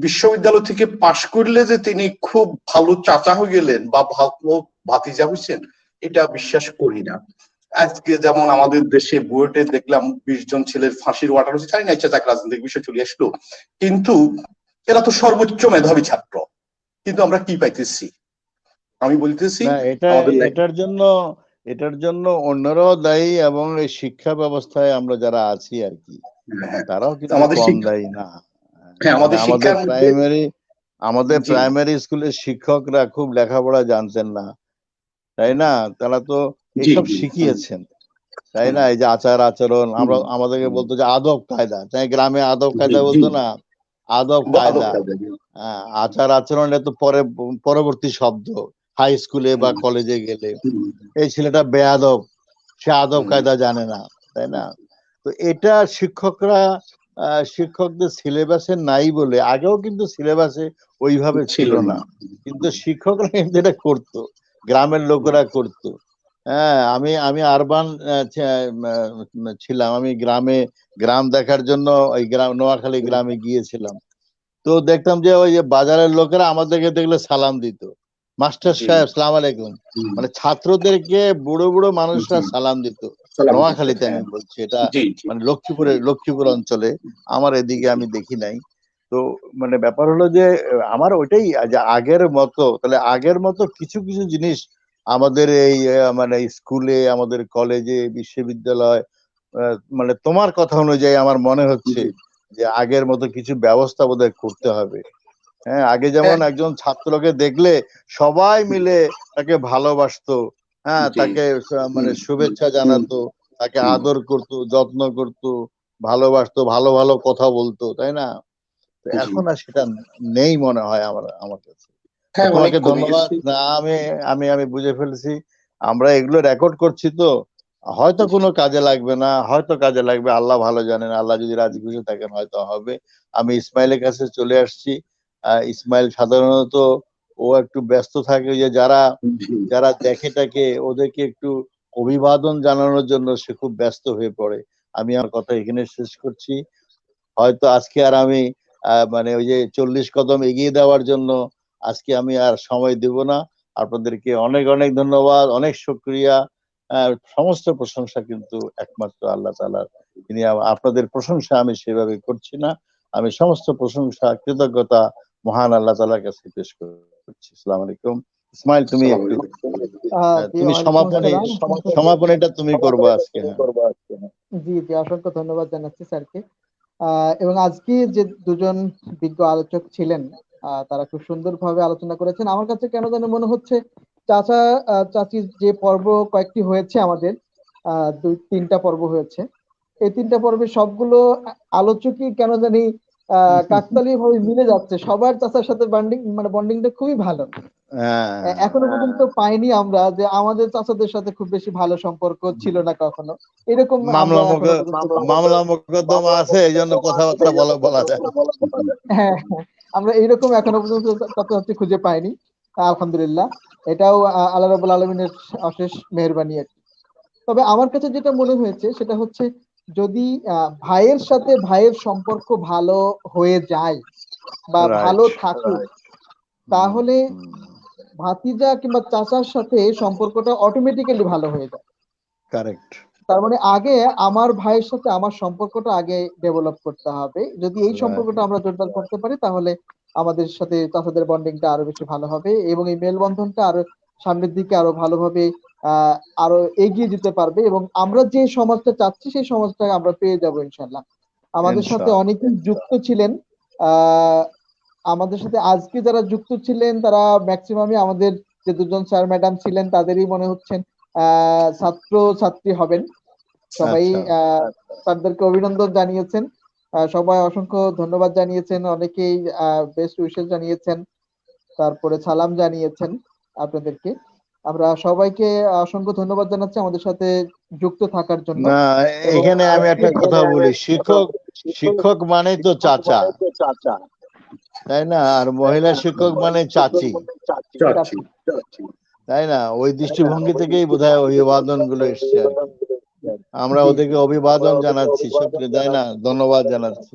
বিশ্ববিদ্যালয় থেকে পাশ করলে যে তিনি খুব ভালো চাচা হয়ে গেলেন বা ভালো ভাতিজা হয়েছেন, এটা বিশ্বাস করি না। আজকে যেমন আমাদের দেশে বুয়েটে দেখলাম 20 জন ছেলের ফাঁসির ওয়াটার হচ্ছে, জানি না, ইচ্ছা যাক, রাজনৈতিক বিষয় চলে আসলো, কিন্তু এরা তো সর্বোচ্চ মেধাবী ছাত্র, কিন্তু আমরা কি পাইতেছি? আমি বলতেছি না, আমাদের এটার জন্য অন্যরাও দায়ী, এবং এই শিক্ষা ব্যবস্থায় আমরা যারা আছি আর কি, তারাও কিন্তু আমাদের কম শিক্ষা, দায়ী না। হ্যাঁ, মানে আমাদের শিক্ষার মধ্যে, আমাদের জি প্রাইমারি স্কুলের শিক্ষকরা খুব লেখাপড়া জানতেন না, তাই না? তারা তো জি এইসব জি শিখিয়েছেন, তাই না? এই যে আচার আচরণ, আমাদেরকে বলতো যে আদব কায়দা, তাই গ্রামে আদব জি কায়দা জি বলতো না, আদব আদব কায়দা। কায়দা, আচার আচরণ এটা তো পরবর্তী শব্দ, হাই স্কুলে বা কলেজে গেলে। এই ছেলেটা বেয়াদব, সে আদব কায়দা জানে না, তাই না? তো এটা শিক্ষকদের সিলেবাসে নাই বলে, আগেও কিন্তু সিলেবাসে ওইভাবে ছিল ছিল না, না। কিন্তু শিক্ষকরা কিন্তু এটা করতো। গ্রামের লোকেরা করতো। হ্যাঁ, আমি আমি আরবান ছিলাম, আমি গ্রাম দেখার জন্য ওই নোয়াখালী গ্রামে গিয়েছিলাম। তো দেখতাম যে ওই যে বাজারের লোকেরা আমাদেরকে দেখলে সালাম দিত, মাস্টার সাহেব সালাম আলাইকুম, মানে ছাত্রদেরকে বুড়ো বুড়ো মানুষরা সালাম দিত। নোয়াখালীতে আমি বলছি, এটা মানে লক্ষ্মীপুর অঞ্চলে, আমার এদিকে আমি দেখি নাই। তো মানে ব্যাপার হলো যে আমার ওইটাই যে আগের মতো, তাহলে আগের মতো কিছু কিছু জিনিস আমাদের এই মানে স্কুলে, আমাদের কলেজে, বিশ্ববিদ্যালয়, মানে তোমার কথা অনুযায়ী আমার মনে হচ্ছে যে আগের মতো কিছু ব্যবস্থা বোধহয় করতে হবে। হ্যাঁ, আগে যেমন একজন ছাত্রকে দেখলে সবাই মিলে তাকে ভালোবাসতো, হ্যাঁ, তাকে মানে শুভেচ্ছা জানাতো, তাকে আদর করতো, যত্ন করতো, ভালোবাসতো, ভালো ভালো কথা বলতো, তাই না? তো এখন আর সেটা নেই মনে হয় আমার কাছে। তোমাকে ধন্যবাদ। না, আমি আমি আমি বুঝে ফেলেছি, আমরা এগুলো রেকর্ড করছি তো, হয়তো কোনো কাজে লাগবে না, হয়তো কাজে লাগবে, আল্লাহ ভালো জানেন। আল্লাহ যদি রাজি খুশি থাকেন হয়তো হবে। আমি ইসমাইলের কাছে চলে আসছি। ইসমাইল সাধারণত ও একটু ব্যস্ত থাকে, ওই যে যারা যারা দেখে টাকে ওদেরকে একটু অভিবাদন জানানোর জন্য সে খুব ব্যস্ত হয়ে পড়ে। আমি আমার কথা এখানে শেষ করছি। হয়তো আজকে আর আমি মানে ওই যে 40 কদম এগিয়ে দেওয়ার জন্য আজকে আমি আর সময় দেব না। আপনাদেরকে অনেক অনেক ধন্যবাদ, অনেক শুকরিয়া। সমস্ত প্রশংসা কিন্তু একমাত্র আল্লাহ তাআলার। তিনি আপনাদের প্রশংসা আমি সেভাবে করছি না, আমি সমস্ত প্রশংসা কৃতজ্ঞতা মহান আল্লাহ তাআলার কাছে পেশ করছি। আসসালামু আলাইকুম। ইসমাইল, তুমি একটু জি, তুমি ওয়ালাইকুম আসসালাম। সমাপনীটা তুমি করবে আজকে। হ্যাঁ, জি, জি, অসংখ্য ধন্যবাদ জানাচ্ছি স্যারকে। এবং আজকে যে দুজন বিজ্ঞ আলোচক ছিলেন, তারা খুব সুন্দরভাবে আলোচনা করেছেন। আমার কাছে কেন যেন মনে হচ্ছে চাচা চাচির যে পর্ব কয়েকটি হয়েছে আমাদের, 2-3টা পর্ব হয়েছে। এই 3টা পর্বে সবগুলো আলোচকই কেন জানি কাকতালীয় ভাবে মিলে যাচ্ছে। সবার চাচার সাথে বন্ডিংটা খুবই ভালো। হ্যাঁ, এখনো পর্যন্ত পাইনি আমরা যে আমাদের চাচাদের সাথে খুব বেশি ভালো সম্পর্ক ছিল না কখনো। এরকম আমরা এখনো পর্যন্ত মামলা মোকদ্দমা আছে, এই জন্য কথাবার্তা বলা যায় না। হ্যাঁ, হ্যাঁ, আমরা এইরকম এখনো পর্যন্ত চাচাচাচি খুঁজে পাইনি। আলহামদুলিল্লাহ। এটাও আল্লাহ রাব্বুল আলামিনের অশেষ মেহেরবানি আর কি। তবে আমার কাছে যেটা মনে হয়েছে সেটা হচ্ছে, যদি ভাইয়ের সাথে ভাইয়ের সম্পর্ক ভালো হয়ে যায় বা ভালো রাইট। থাকে, তাহলে ভাতিজা কিংবা চাচার সাথে সম্পর্কটা অটোমেটিক্যালি ভালো হয়ে যায়। কারেক্ট। তার মানে আগে আমার ভাইয়ের সাথে আমার সম্পর্কটা আগে ডেভেলপ করতে হবে। যদি এই সম্পর্কটা আমরা জোরদার করতে পারি, তাহলে আমাদের সাথে চাচাদের বন্ডিংটা আরো বেশি ভালো হবে এবং এই মেলবন্ধনটা আরো সামনের দিকে আরো ভালোভাবে আরো এগিয়ে যেতে পারবে এবং আমরা যে সমাজটা চাচ্ছি সেই সমাজটা আমরা পেয়ে যাবো ইনশাল্লাহ। আমাদের সাথে ইনশাআল্লাহ। অনেকেই যুক্ত ছিলেন। আহ আমাদের সাথে আজকে যারা যুক্ত ছিলেন তারা ম্যাক্সিমামই আমাদের যে দুজন স্যার ম্যাডাম ছিলেন তাদেরই মনে হচ্ছেন ছাত্র ছাত্রী হবেন। সবাই আচ্ছা, স্যারদেরকে অভিনন্দন জানিয়েছেন। সবাই অসংখ্য ধন্যবাদ জানিয়েছেন, অনেকেই বেস্ট উইশেস জানিয়েছেন, তারপরে সালাম জানিয়েছেন আপনাদেরকে। আমরা সবাইকে অসংখ্য ধন্যবাদ জানাচ্ছি আমাদের সাথে যুক্ত থাকার জন্য। না, এবং এখানে আমি একটা কথা বলি, শিক্ষক শিক্ষক মানেই তো চাচা, তাই না? আর মহিলা শিক্ষক মানে চাচি, তাই না? ওই দৃষ্টিভঙ্গি থেকেই বোধহয় অভিবাদন গুলো এসছে আর কি। আমরা জি, ওদেরকে অভিবাদন জানাচ্ছি, সত্যি তাই না? ধন্যবাদ জানাচ্ছি।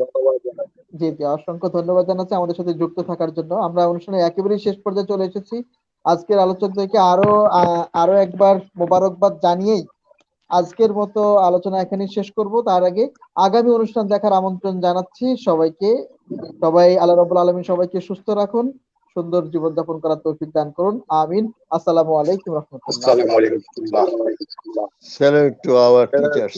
জি, জি, অসংখ্য ধন্যবাদ জানাচ্ছি আমাদের সাথে যুক্ত থাকার জন্য। আমরা অনুষ্ঠানের একেবারেই শেষ পর্যায়ে চলে এসেছি। আজকের আলোচকদেরকে আরো একবার মোবারকবাদ জানিয়েই আজকের মতো আলোচনা এখানেই শেষ করব। তার আগে আগামী অনুষ্ঠান দেখার আমন্ত্রণ জানাচ্ছি সবাইকে। সবাই আল্লাহ রাব্বুল আলামিন সবাইকে সুস্থ রাখুন, সুন্দর জীবনযাপন করার তৌফিক দান করুন। আমিন। আসসালামু আলাইকুম ওয়া রাহমাতুল্লাহ। Salute to our teachers.